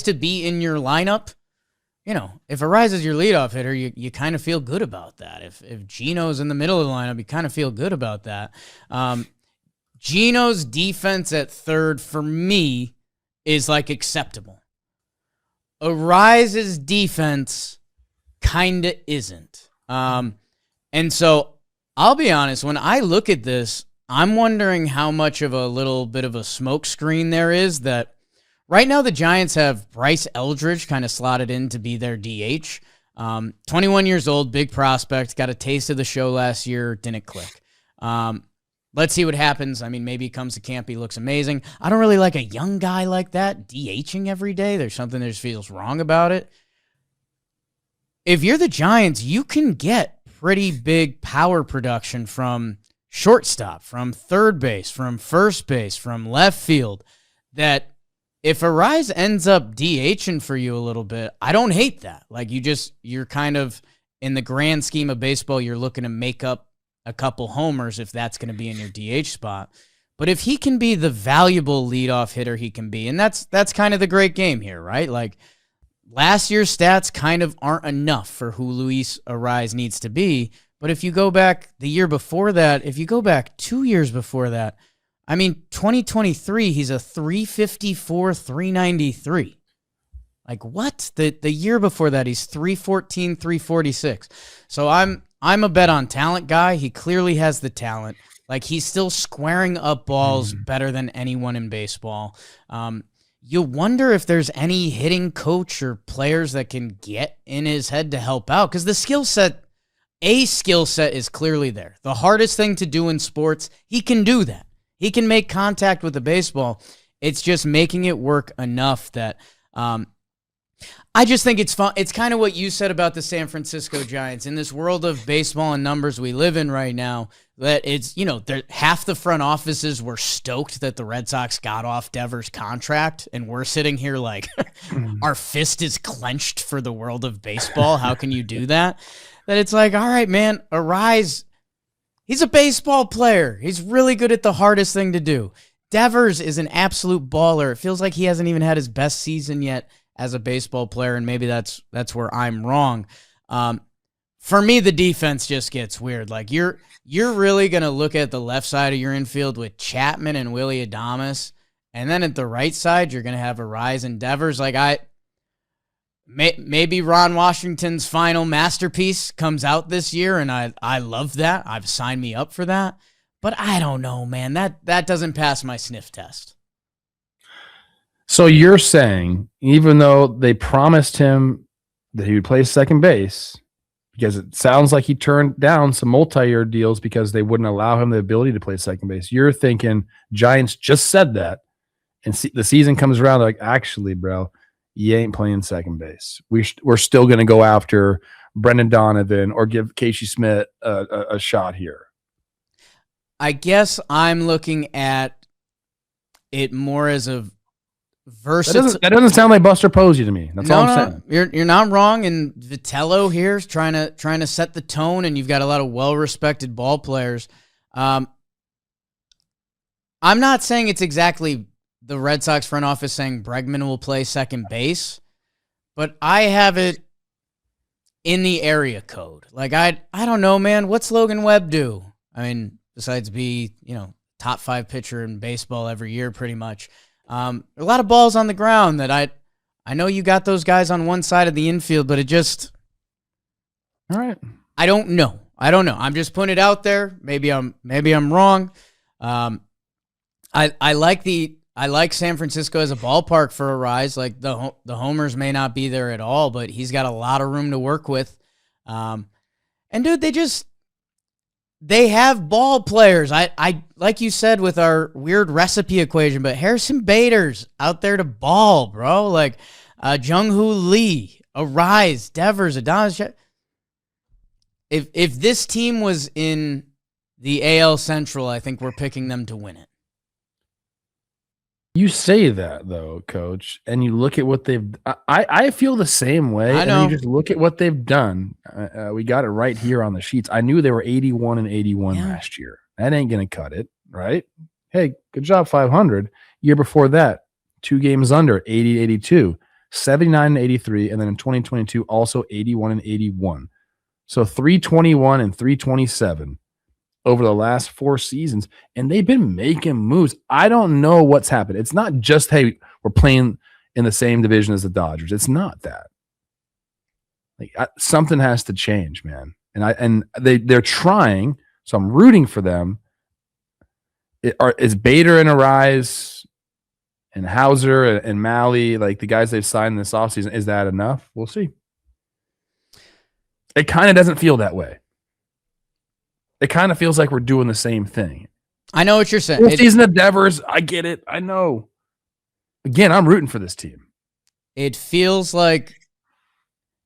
to be in your lineup, if Arraez is your leadoff hitter, you kind of feel good about that. If Gino's in the middle of the lineup, you kind of feel good about that. Gino's defense at third for me is like acceptable. Arraez's defense kind of isn't. And so I'll be honest, when I look at this, I'm wondering how much of a little bit of a smokescreen there is that right now the Giants have Bryce Eldridge kind of slotted in to be their DH. 21 years old, big prospect, got a taste of the show last year, didn't click. Let's see what happens. I mean, maybe he comes to camp, he looks amazing. I don't really like a young guy like that DHing every day. There's something that just feels wrong about it. If you're the Giants, you can get pretty big power production from shortstop, from third base, from first base, from left field, that if Arraez ends up DHing for you a little bit, I don't hate that. Like, you're kind of, in the grand scheme of baseball, you're looking to make up a couple homers if that's going to be in your DH spot. But if he can be the valuable leadoff hitter he can be, and that's kind of the great game here, right? Like, last year's stats kind of aren't enough for who Luis Arraez needs to be. But if you go back the year before that, if you go back 2 years before that, I mean, 2023, he's a 354, 393. Like, what? The year before that, he's 314, 346. So I'm a bet on talent guy. He clearly has the talent. Like, he's still squaring up balls better than anyone in baseball. You wonder if there's any hitting coach or players that can get in his head to help out, because the skill set is clearly there. The hardest thing to do in sports, he can do that. He can make contact with the baseball. It's just making it work enough that I just think it's fun. It's kind of what you said about the San Francisco Giants. In this world of baseball and numbers we live in right now, that it's, half the front offices were stoked that the Red Sox got off Devers' contract, and we're sitting here like our fist is clenched for the world of baseball. How can you do that? That it's like, all right, man, Arraez, he's a baseball player. He's really good at the hardest thing to do. Devers is an absolute baller. It feels like he hasn't even had his best season yet as a baseball player, and maybe that's where I'm wrong. For me, the defense just gets weird. Like, you're really going to look at the left side of your infield with Chapman and Willy Adames, and then at the right side, you're going to have Arraez and Devers. Like, maybe Ron Washington's final masterpiece comes out this year, and I love that. I've signed me up for that. But I don't know, man. That doesn't pass my sniff test. So you're saying, even though they promised him that he would play second base, because it sounds like he turned down some multi-year deals because they wouldn't allow him the ability to play second base, you're thinking Giants just said that, and the season comes around, like, actually, bro, you ain't playing second base. We're still going to go after Brendan Donovan or give Casey Smith a shot here. I guess I'm looking at it more as a versatile. That doesn't sound like Buster Posey to me. That's all I'm saying. You're not wrong. And Vitello here is trying to set the tone, and you've got a lot of well-respected ball players. I'm not saying it's exactly the Red Sox front office saying Bregman will play second base, but I have it in the area code. Like, I don't know, man. What's Logan Webb do? I mean, besides be, top 5 pitcher in baseball every year, pretty much. A lot of balls on the ground that I know you got those guys on one side of the infield, but it just, all right. I don't know. I'm just putting it out there. Maybe I'm wrong. I like San Francisco as a ballpark for Arraez. Like, the homers may not be there at all, but he's got a lot of room to work with. And dude, they have ball players. I like you said with our weird recipe equation, but Harrison Bader's out there to ball, bro. Like, Jung-Hoo Lee, Arraez, Devers, Adonis. If this team was in the AL Central, I think we're picking them to win it. You say that though, Coach, and you look at what they've. I feel the same way. I know. And you just look at what they've done. We got it right here on the sheets. I knew they were 81-81 last year. That ain't gonna cut it, right? Hey, good job, 500. Year before that, 2 games under, 80-82, 79-83, and then in 2022 also 81-81. So 321 and 327 over the last 4 seasons, and they've been making moves. I don't know what's happened. It's not just, hey, we're playing in the same division as the Dodgers. It's not that. Something has to change, man. And they're trying, so I'm rooting for them. Is Bader and Arraez and Hauser and Malley, like the guys they've signed this offseason, is that enough? We'll see. It kind of doesn't feel that way. It kind of feels like we're doing the same thing. I know what you're saying. Season of Devers, I get it. I know. Again, I'm rooting for this team. It feels like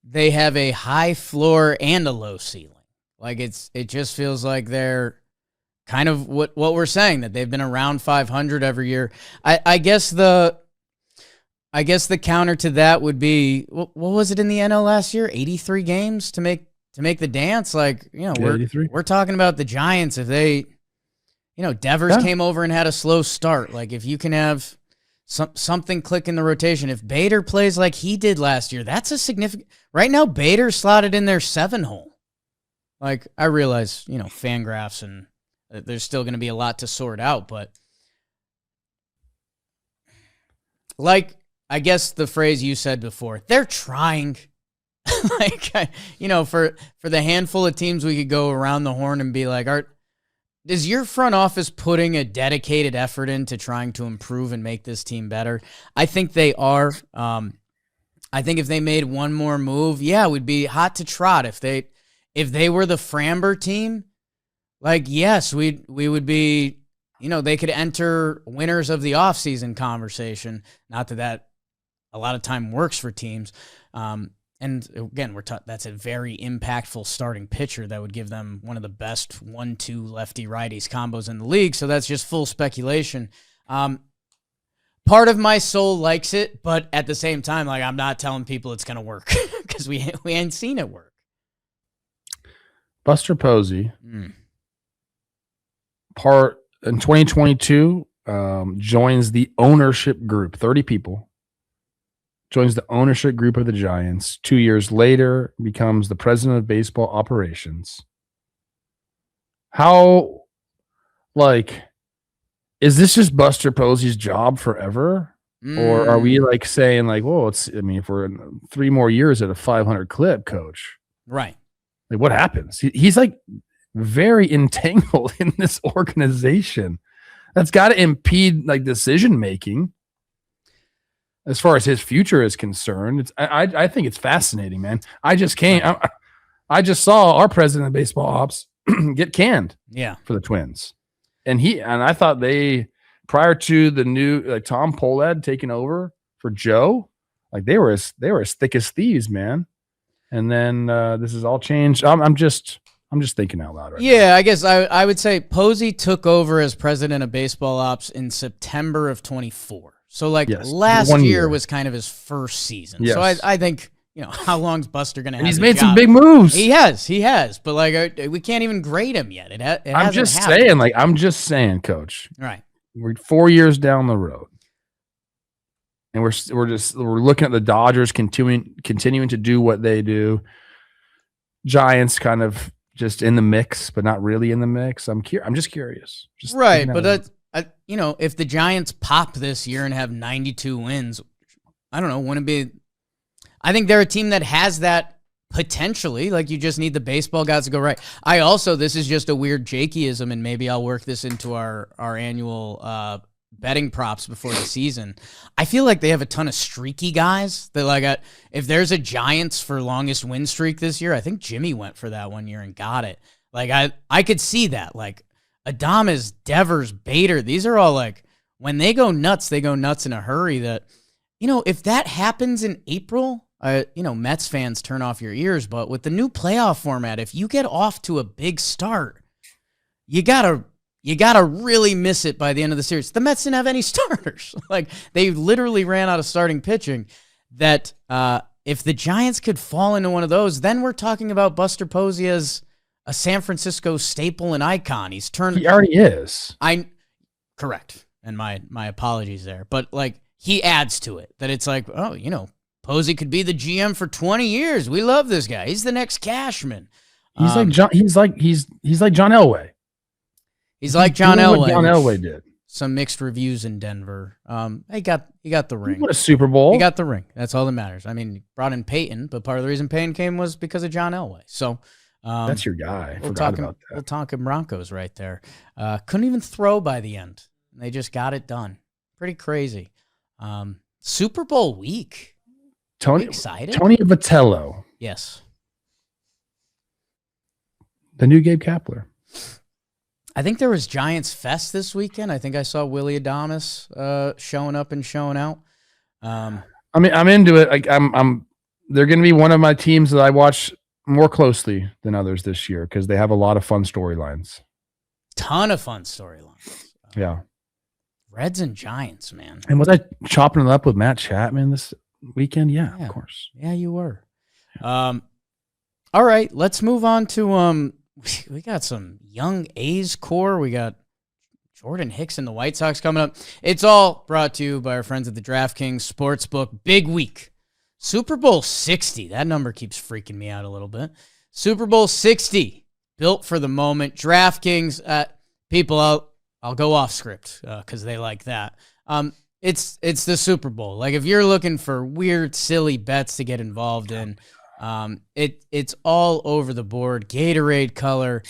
they have a high floor and a low ceiling. Like it just feels like they're kind of what we're saying, that they've been around 500 every year. I guess the counter to that would be, what was it in the NL last year? 83 games to make the dance. Like, we're talking about the Giants. If they, Devers came over and had a slow start. Like, if you can have something click in the rotation, if Bader plays like he did last year, that's a significant. Right now, Bader's slotted in their 7-hole. Like, I realize, fan graphs and there's still going to be a lot to sort out, but like, I guess the phrase you said before, they're trying. Like, for the handful of teams we could go around the horn and be like, is your front office putting a dedicated effort into trying to improve and make this team better? I think they are. I think if they made one more move, we'd be hot to trot. If they were the Framber team, like, yes, we would be, they could enter winners of the offseason conversation. Not that a lot of time works for teams. And again, that's a very impactful starting pitcher that would give them one of the best 1-2 lefty-righties combos in the league. So that's just full speculation. Part of my soul likes it, but at the same time, like, I'm not telling people it's going to work because we ain't seen it work. Buster Posey, in 2022, joins the ownership group, 30 people. Joins the ownership group of the Giants. 2 years later, becomes the president of baseball operations. How, is this just Buster Posey's job forever? Or are we saying if we're in 3 more years at a 500 clip, Coach? Right. Like, what happens? He's very entangled in this organization. That's got to impede decision making. As far as his future is concerned, I think it's fascinating, man. I just saw our president of baseball ops get canned for the Twins. And I thought prior to the new Tom Pohlad taking over for Joe, they were as thick as thieves, man. And then this has all changed. I'm just thinking out loud right now. I guess I would say Posey took over as president of baseball ops in September of 24. So last year was kind of his first season. Yes. So I think, how long's Buster going to have? He's made some big moves. He has. But we can't even grade him yet. I'm just saying, Coach. Right. We're 4 years down the road. And we're looking at the Dodgers continuing to do what they do. Giants kind of just in the mix, but not really in the mix. I'm just curious. Right, but if the Giants pop this year and have 92 wins, I don't know, wouldn't it be? I think they're a team that has that potentially. You just need the baseball guys to go right. This is just a weird Jakeyism, and maybe I'll work this into our annual betting props before the season. I feel like they have a ton of streaky guys that if there's a Giants for longest win streak this year, I think Jimmy went for that one year and got it. I could see that. Adames, Devers, Bader, these are all when they go nuts in a hurry. That if that happens in April, Mets fans turn off your ears, but with the new playoff format, if you get off to a big start, you gotta really miss it by the end of the series. The Mets didn't have any starters. Like, they literally ran out of starting pitching. That if the Giants could fall into one of those, then we're talking about Buster Posey as a San Francisco staple and icon. He already is. Correct. And my apologies there. But like, he adds to it that it's like, Posey could be the GM for 20 years. We love this guy. He's the next Cashman. He's like John Elway. He's like John Elway. What John Elway did. Some mixed reviews in Denver. He got the ring. What a Super Bowl. He got the ring. That's all that matters. I mean, he brought in Peyton, but part of the reason Peyton came was because of John Elway. So that's your guy. Forgot about that. We'll talk Broncos right there. Couldn't even throw by the end. They just got it done. Pretty crazy. Super Bowl week. Tony excited? Tony Vitello. Yes. The new Gabe Kapler. I think there was Giants Fest this weekend. I think I saw Willie Adames showing up and showing out. I'm into it. They're going to be one of my teams that I watch more closely than others this year because they have a lot of fun storylines. Ton of fun storylines. Yeah. Reds and Giants, man. And was I chopping it up with Matt Chapman this weekend? Yeah, of course. Yeah, you were. All right, let's move on to we got some young A's core. We got Jordan Hicks and the White Sox coming up. It's all brought to you by our friends at the DraftKings Sportsbook. Big week. Super Bowl 60. That number keeps freaking me out a little bit. Super Bowl 60. Built for the moment. DraftKings. People, I'll go off script because they like that. It's the Super Bowl. Like, if you're looking for weird, silly bets to get involved in, it's all over the board. Gatorade color,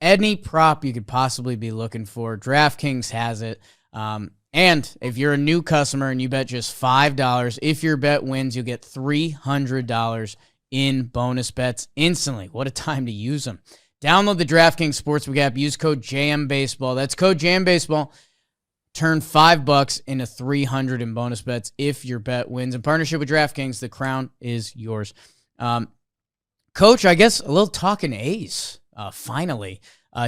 any prop you could possibly be looking for, DraftKings has it. And if you're a new customer and you bet just $5, if your bet wins, you get $300 in bonus bets instantly. What a time to use them. Download the DraftKings Sportsbook app. Use code JAMBaseball. That's code JAMBaseball. Turn $5 into $300 in bonus bets if your bet wins. In partnership with DraftKings, the crown is yours. Coach, I guess a little talking A's. Finally,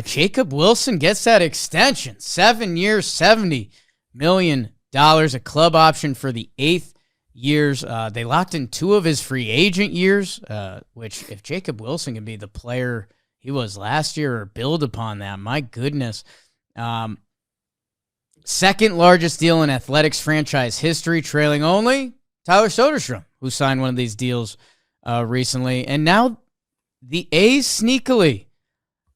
Jacob Wilson gets that extension. 7 years, $70 million, a club option for the 8th years. They locked in 2 of his free agent years, which if Jacob Wilson can be the player he was last year or build upon that, my goodness. Second largest deal in Athletics franchise history, trailing only Tyler Soderstrom, who signed one of these deals recently. And now the A's sneakily,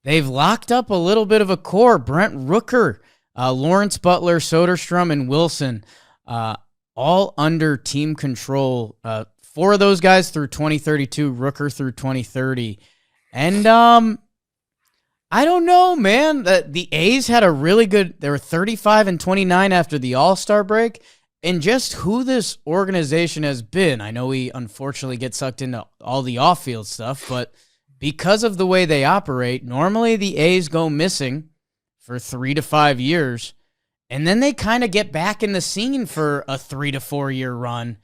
they've locked up a little bit of a core. Brent Rooker, Lawrence Butler, Soderstrom, and Wilson, all under team control. 4 of those guys through 2032, Rooker through 2030. And I don't know, man. The A's had a really good, they were 35-29 after the All-Star break. And just who this organization has been, I know we unfortunately get sucked into all the off-field stuff, but because of the way they operate, normally the A's go missing for 3 to 5 years, and then they kind of get back in the scene for a 3 to 4 year run.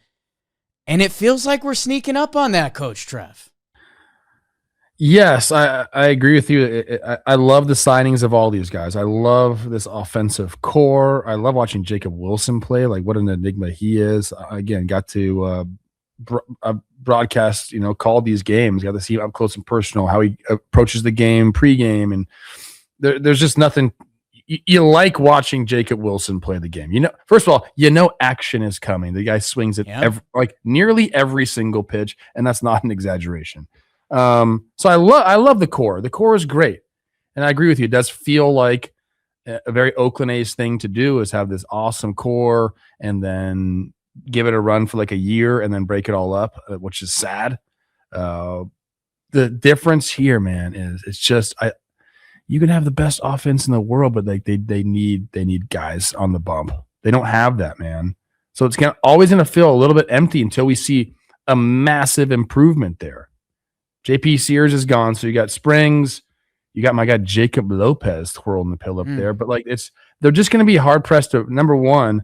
And it feels like we're sneaking up on that, Coach Trev. Yes, I agree with you. I love the signings of all these guys. I love this offensive core. I love watching Jacob Wilson play. Like, what an enigma he is. Again, got to broadcast, called these games. Got to see up close and personal how he approaches the game pregame. And there's just nothing. You like watching Jacob Wilson play the game. First of all, action is coming. The guy swings it nearly every single pitch, and that's not an exaggeration. So I love the core. The core is great. And I agree with you. It does feel like a very Oakland A's thing to do is have this awesome core and then give it a run for like a year and then break it all up, which is sad. The difference here, man, is it's just you can have the best offense in the world, but like they need guys on the bump. They don't have that, man. So it's always going to feel a little bit empty until we see a massive improvement there. JP Sears is gone, so you got Springs, you got my guy Jacob Lopez twirling the pill up there. But like they're just going to be hard pressed to, number one,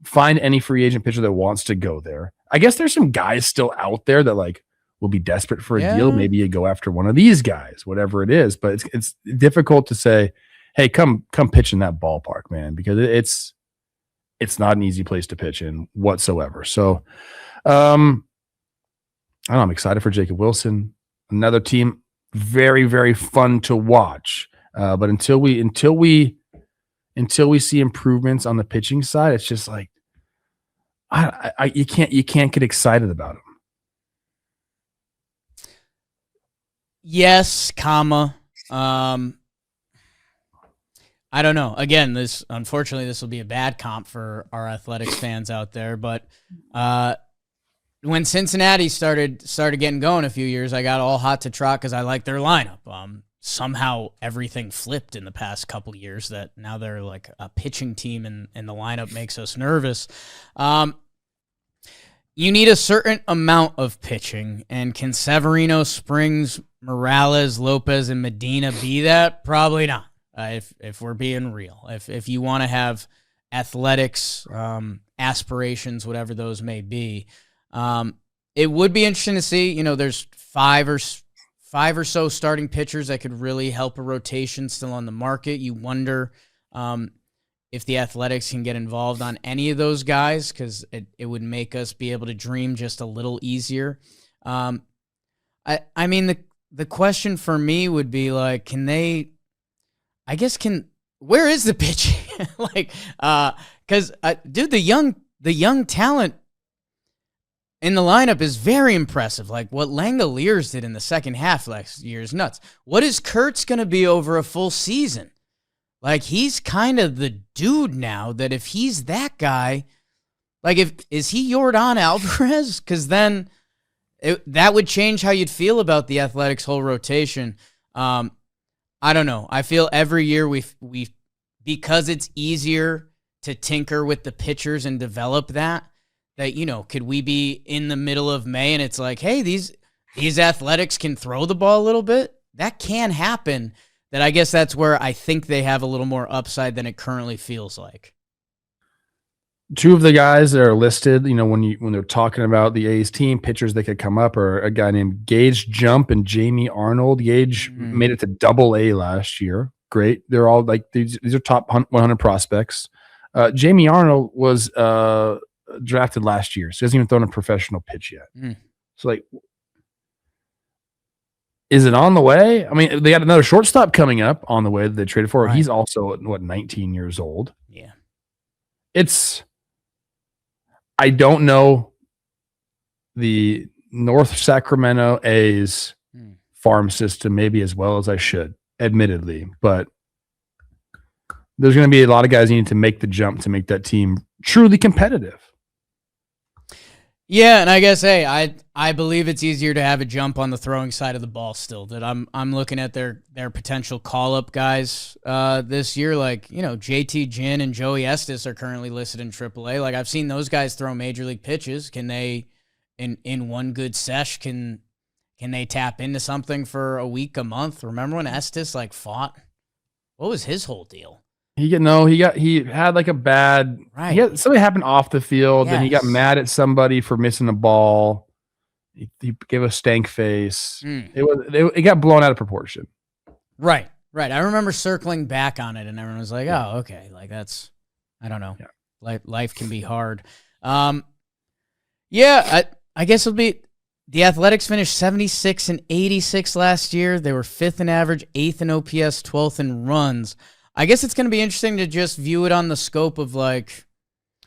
find any free agent pitcher that wants to go there. I guess there's some guys still out there that like will be desperate for a deal. Maybe you go after one of these guys, whatever it is. But it's difficult to say, hey, come pitch in that ballpark, man, because it's not an easy place to pitch in whatsoever. So I don't know, I'm excited for Jacob Wilson. Another team, very, very fun to watch. But until we see improvements on the pitching side, it's just like you can't get excited about them. Yes, comma. I don't know. Again, unfortunately this will be a bad comp for our Athletics fans out there, but when Cincinnati started getting going a few years, I got all hot to trot because I like their lineup. Somehow everything flipped in the past couple of years that now they're like a pitching team and the lineup makes us nervous. You need a certain amount of pitching, and can Severino, Springs, Morales, Lopez, and Medina be that? Probably not. If we're being real, if you want to have Athletics aspirations, whatever those may be, it would be interesting to see. You know, there's five or so starting pitchers that could really help a rotation still on the market. You wonder if the Athletics can get involved on any of those guys, because it would make us be able to dream just a little easier. I mean, the question for me would be like, where is the pitching? Like, because dude, the young talent in the lineup is very impressive. Like what Langoliers did in the second half last year is nuts. What is Kurtz going to be over a full season? Like, he's kind of the dude now that if he's that guy, like, is he Yordan Alvarez? Because then that would change how you'd feel about the Athletics' whole rotation. I don't know. I feel every year we because it's easier to tinker with the pitchers and develop that, you know, could we be in the middle of May and it's like, hey, these Athletics can throw the ball a little bit? That can happen. That I guess that's where I think they have a little more upside than it currently feels like. Two of the guys that are listed, you know, when they're talking about the A's team, pitchers that could come up, are a guy named Gage Jump and Jamie Arnold. Gage made it to Double-A last year. Great. They're all like, these are top 100 prospects. Jamie Arnold was drafted last year, so he hasn't even thrown a professional pitch yet. So, like, is it on the way? I mean, they got another shortstop coming up on the way that they traded for. Right. He's also, 19 years old? Yeah. I don't know the North Sacramento A's farm system maybe as well as I should, admittedly. But there's going to be a lot of guys who need to make the jump to make that team truly competitive. Yeah, and I guess, hey, I believe it's easier to have a jump on the throwing side of the ball still. That I'm looking at their potential call-up guys this year. Like, you know, JT Ginn and Joey Estes are currently listed in AAA. Like, I've seen those guys throw major league pitches. Can they, in one good sesh, can they tap into something for a week, a month? Remember when Estes, like, fought? What was his whole deal? He had like a bad, right. Something happened off the field, and he got mad at somebody for missing a ball. He gave a stank face. It got blown out of proportion. Right. I remember circling back on it, and everyone was like, "Oh, okay, like that's, I don't know, life can be hard." I guess it'll be the Athletics finished 76 and 86 last year. They were 5th in average, 8th in OPS, 12th in runs. I guess it's going to be interesting to just view it on the scope of, like,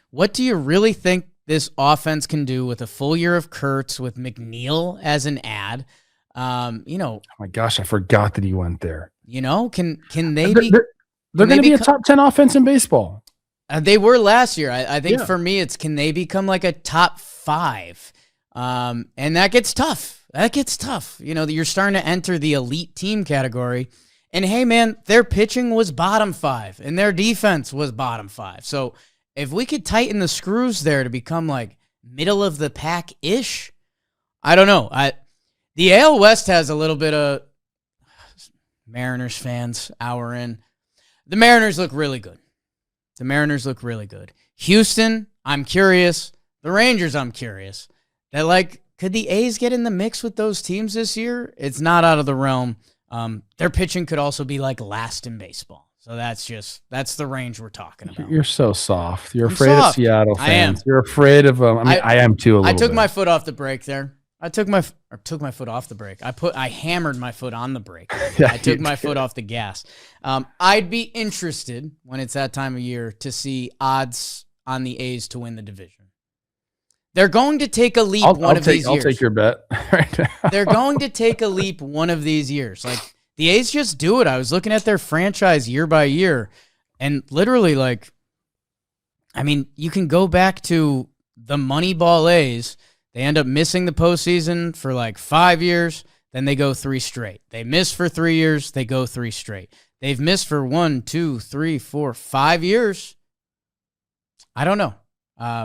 what do you really think this offense can do with a full year of Kurtz, with McNeil as an ad? You know, oh my gosh, I forgot that he went there. You know, can they be? They're going to be a top 10 offense in baseball. They were last year. I think for me, it's, can they become like a top 5? And that gets tough. You know, you're starting to enter the elite team category. And hey, man, their pitching was bottom 5 and their defense was bottom 5. So if we could tighten the screws there to become like middle of the pack-ish, I don't know. The AL West has a little bit of Mariners fans, hour in. The Mariners look really good. Houston, I'm curious. The Rangers, I'm curious. That, like, could the A's get in the mix with those teams this year? It's not out of the realm. Their pitching could also be like last in baseball. So that's the range we're talking about. You're so soft. You're I'm afraid soft. of Seattle fans. I am. You're afraid of them. I am too. I took my foot off the brake there. I took my foot off the brake. I hammered my foot on the brake. Yeah, I took my foot off the gas. I'd be interested when it's that time of year to see odds on the A's to win the division. They're going to take a leap these years. I'll take your bet right now. They're going to take a leap one of these years. Like, the A's just do it. I was looking at their franchise year by year, and literally, like, I mean, you can go back to the Moneyball A's. They end up missing the postseason for like 5 years. Then they go 3 straight. They miss for 3 years. They go 3 straight. They've missed for 1, 2, 3, 4, 5 years. I don't know.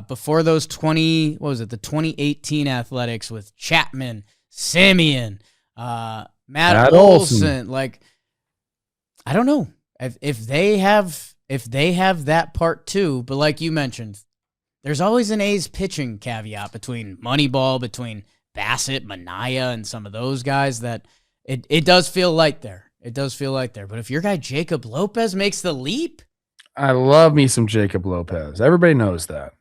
Before those the 2018 Athletics with Chapman, Simeon, Matt Olson. Like, I don't know if they have that part too. But like you mentioned, there's always an A's pitching caveat between Moneyball, between Bassett, Manaea, and some of those guys that it does feel light there. It does feel light there. But if your guy Jacob Lopez makes the leap, I love me some Jacob Lopez. Everybody knows that.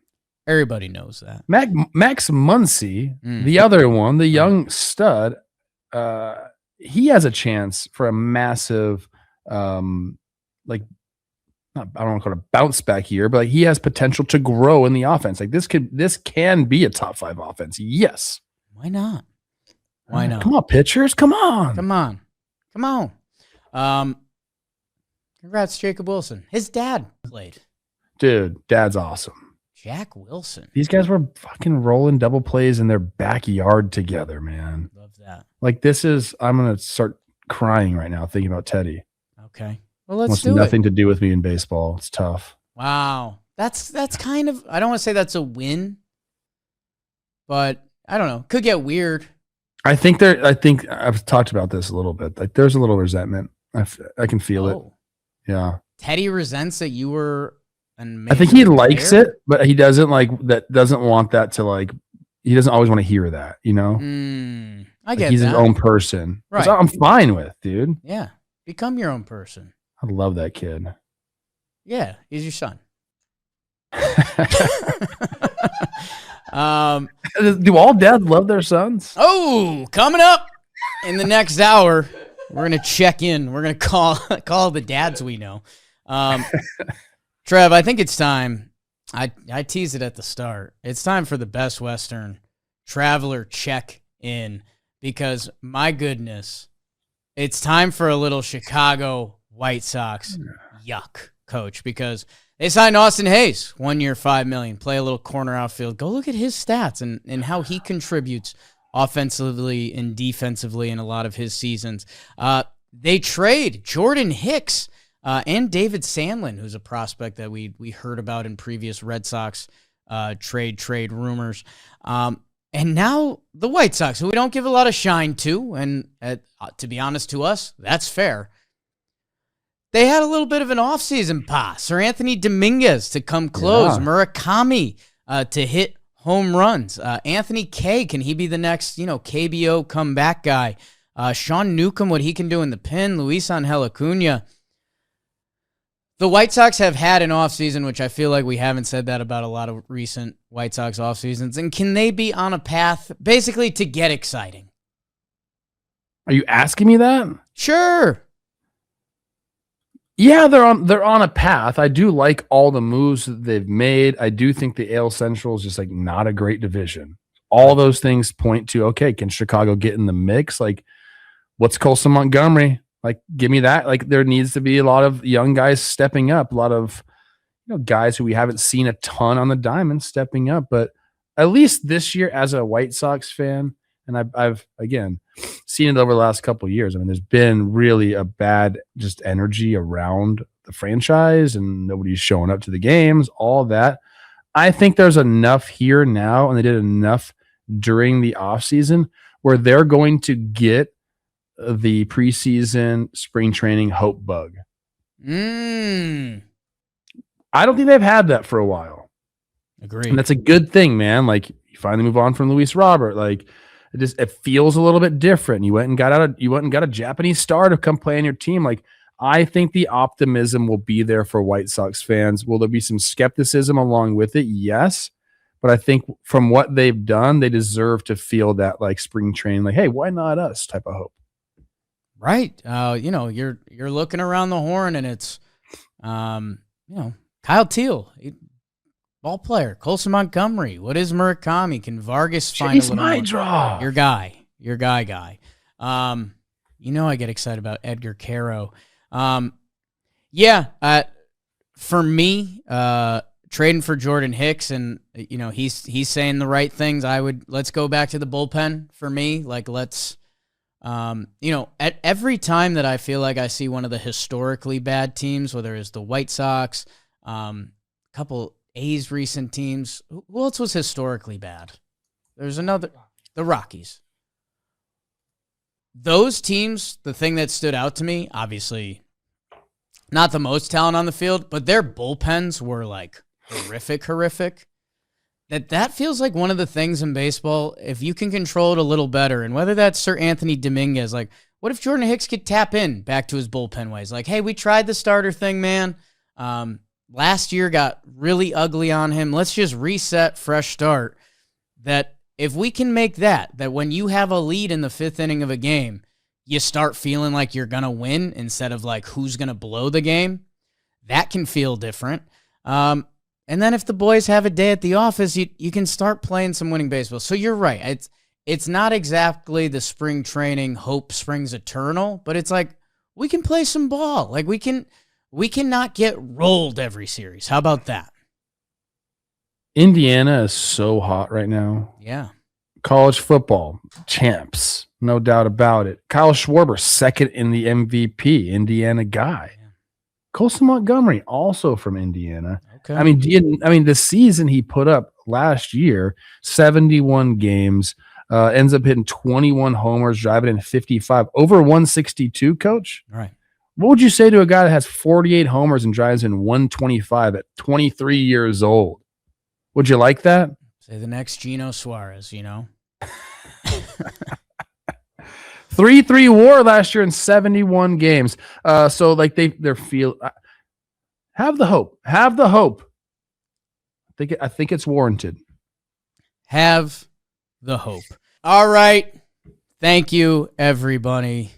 Everybody knows that. Max Muncy, the other one, the young stud, he has a chance for a massive, I don't want to call it a bounce back year, but like, he has potential to grow in the offense. Like, this can be a top 5 offense. Yes. Why not? Why not? Come on, pitchers. Come on. Congrats, Jacob Wilson. His dad played. Dude, dad's awesome. Jack Wilson. These guys were fucking rolling double plays in their backyard together, man. Love that. Like, I'm going to start crying right now thinking about Teddy. Okay. Well, let's do nothing to do with me in baseball. It's tough. Wow. That's kind of, I don't want to say that's a win, but I don't know. Could get weird. I think I've talked about this a little bit. Like, there's a little resentment. I can feel it. Yeah. Teddy resents that you were I think he likes it, but he doesn't want that to, like, he doesn't always want to hear that, you know? I get he's that. his own person. Right. So I'm fine with, dude. Yeah. Become your own person. I love that kid. Yeah. He's your son. Do all dads love their sons? Oh, coming up in the next hour, we're going to check in. We're going to call the dads we know. Trev, I think it's time. I teased it at the start. It's time for the Best Western Traveler check-in because, my goodness, it's time for a little Chicago White Sox yuck, coach, because they signed Austin Hayes, 1 year, $5 million, play a little corner outfield. Go look at his stats and how he contributes offensively and defensively in a lot of his seasons. They trade Jordan Hicks and David Sandlin, who's a prospect that we heard about in previous Red Sox trade rumors. And now the White Sox, who we don't give a lot of shine to, and to be honest to us, that's fair. They had a little bit of an offseason pass. Sir Anthony Dominguez to come close. Yeah. Murakami to hit home runs. Anthony Kay, can he be the next, KBO comeback guy? Sean Newcomb, what he can do in the pen. Luis Angel Acuna. The White Sox have had an offseason, which I feel like we haven't said that about a lot of recent White Sox offseasons. And can they be on a path basically to get exciting? Are you asking me that? Sure. Yeah, they're on a path. I do like all the moves that they've made. I do think the AL Central is just like not a great division. All those things point to, okay, can Chicago get in the mix? Like, what's Colson Montgomery? Like, give me that. Like, there needs to be a lot of young guys stepping up, a lot of guys who we haven't seen a ton on the diamond stepping up. But at least this year, as a White Sox fan, and I've again seen it over the last couple of years. I mean, there's been really a bad just energy around the franchise, and nobody's showing up to the games. All that. I think there's enough here now, and they did enough during the offseason where they're going to get the preseason spring training hope bug. I don't think they've had that for a while. Agreed. And that's a good thing, man. Like, you finally move on from Luis Robert. Like, it feels a little bit different. You went and got a Japanese star to come play on your team. Like, I think the optimism will be there for White Sox fans. Will there be some skepticism along with it? Yes. But I think from what they've done, they deserve to feel that like spring training, like, hey, why not us type of hope. Right. You're looking around the horn, and it's, Kyle Teal, ball player, Colson Montgomery. What is Murakami? Can Vargas find a little more? Draw. Your guy. I get excited about Edgar Caro. For me, trading for Jordan Hicks, and he's saying the right things. Let's go back to the bullpen for me. Like, let's at every time that I feel like I see one of the historically bad teams, whether it's the White Sox, couple A's recent teams, who else was historically bad? There's the Rockies. Those teams, the thing that stood out to me, obviously not the most talent on the field, but their bullpens were like horrific. That feels like one of the things in baseball, if you can control it a little better, and whether that's Sir Anthony Dominguez, like, what if Jordan Hicks could tap in back to his bullpen ways? Like, hey, we tried the starter thing, man. Last year got really ugly on him. Let's just reset, fresh start. That if we can make that when you have a lead in the fifth inning of a game, you start feeling like you're going to win instead of like who's going to blow the game, that can feel different. And then if the boys have a day at the office, you can start playing some winning baseball. So you're right. It's not exactly the spring training hope springs eternal, but it's like we can play some ball. Like we cannot get rolled every series. How about that? Indiana is so hot right now. Yeah. College football champs, no doubt about it. Kyle Schwarber, second in the MVP, Indiana guy. Yeah. Colson Montgomery, also from Indiana. Okay. I mean, the season he put up last year, 71 games, ends up hitting 21 homers, driving in 55, over 162. Coach, all right. What would you say to a guy that has 48 homers and drives in 125 at 23 years old? Would you like that? Say the next Eugenio Suarez, 3.3 WAR last year in 71 games. So like they're feel have the hope. I think it's warranted. Have the hope. All right. Thank you, everybody.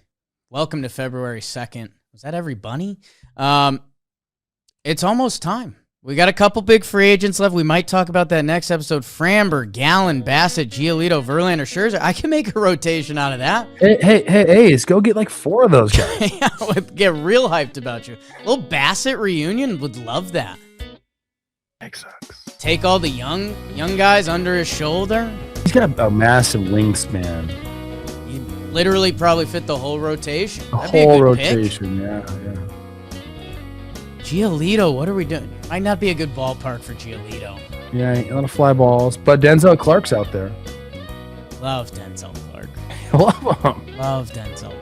Welcome to February 2nd. Was that everybody? It's almost time. We got a couple big free agents left. We might talk about that next episode. Framber, Gallen, Bassett, Giolito, Verlander, Scherzer. I can make a rotation out of that. Hey, go get like 4 of those guys. Yeah, get real hyped about you. A little Bassett reunion, would love that. Sucks. Take all the young guys under his shoulder. He's got a massive wingspan. He'd literally probably fit the whole rotation. That'd be a whole rotation, yeah. Giolito, what are we doing? Might not be a good ballpark for Giolito. Yeah, a lot of fly balls. But Denzel Clark's out there. Love Denzel Clark. Love him. Love Denzel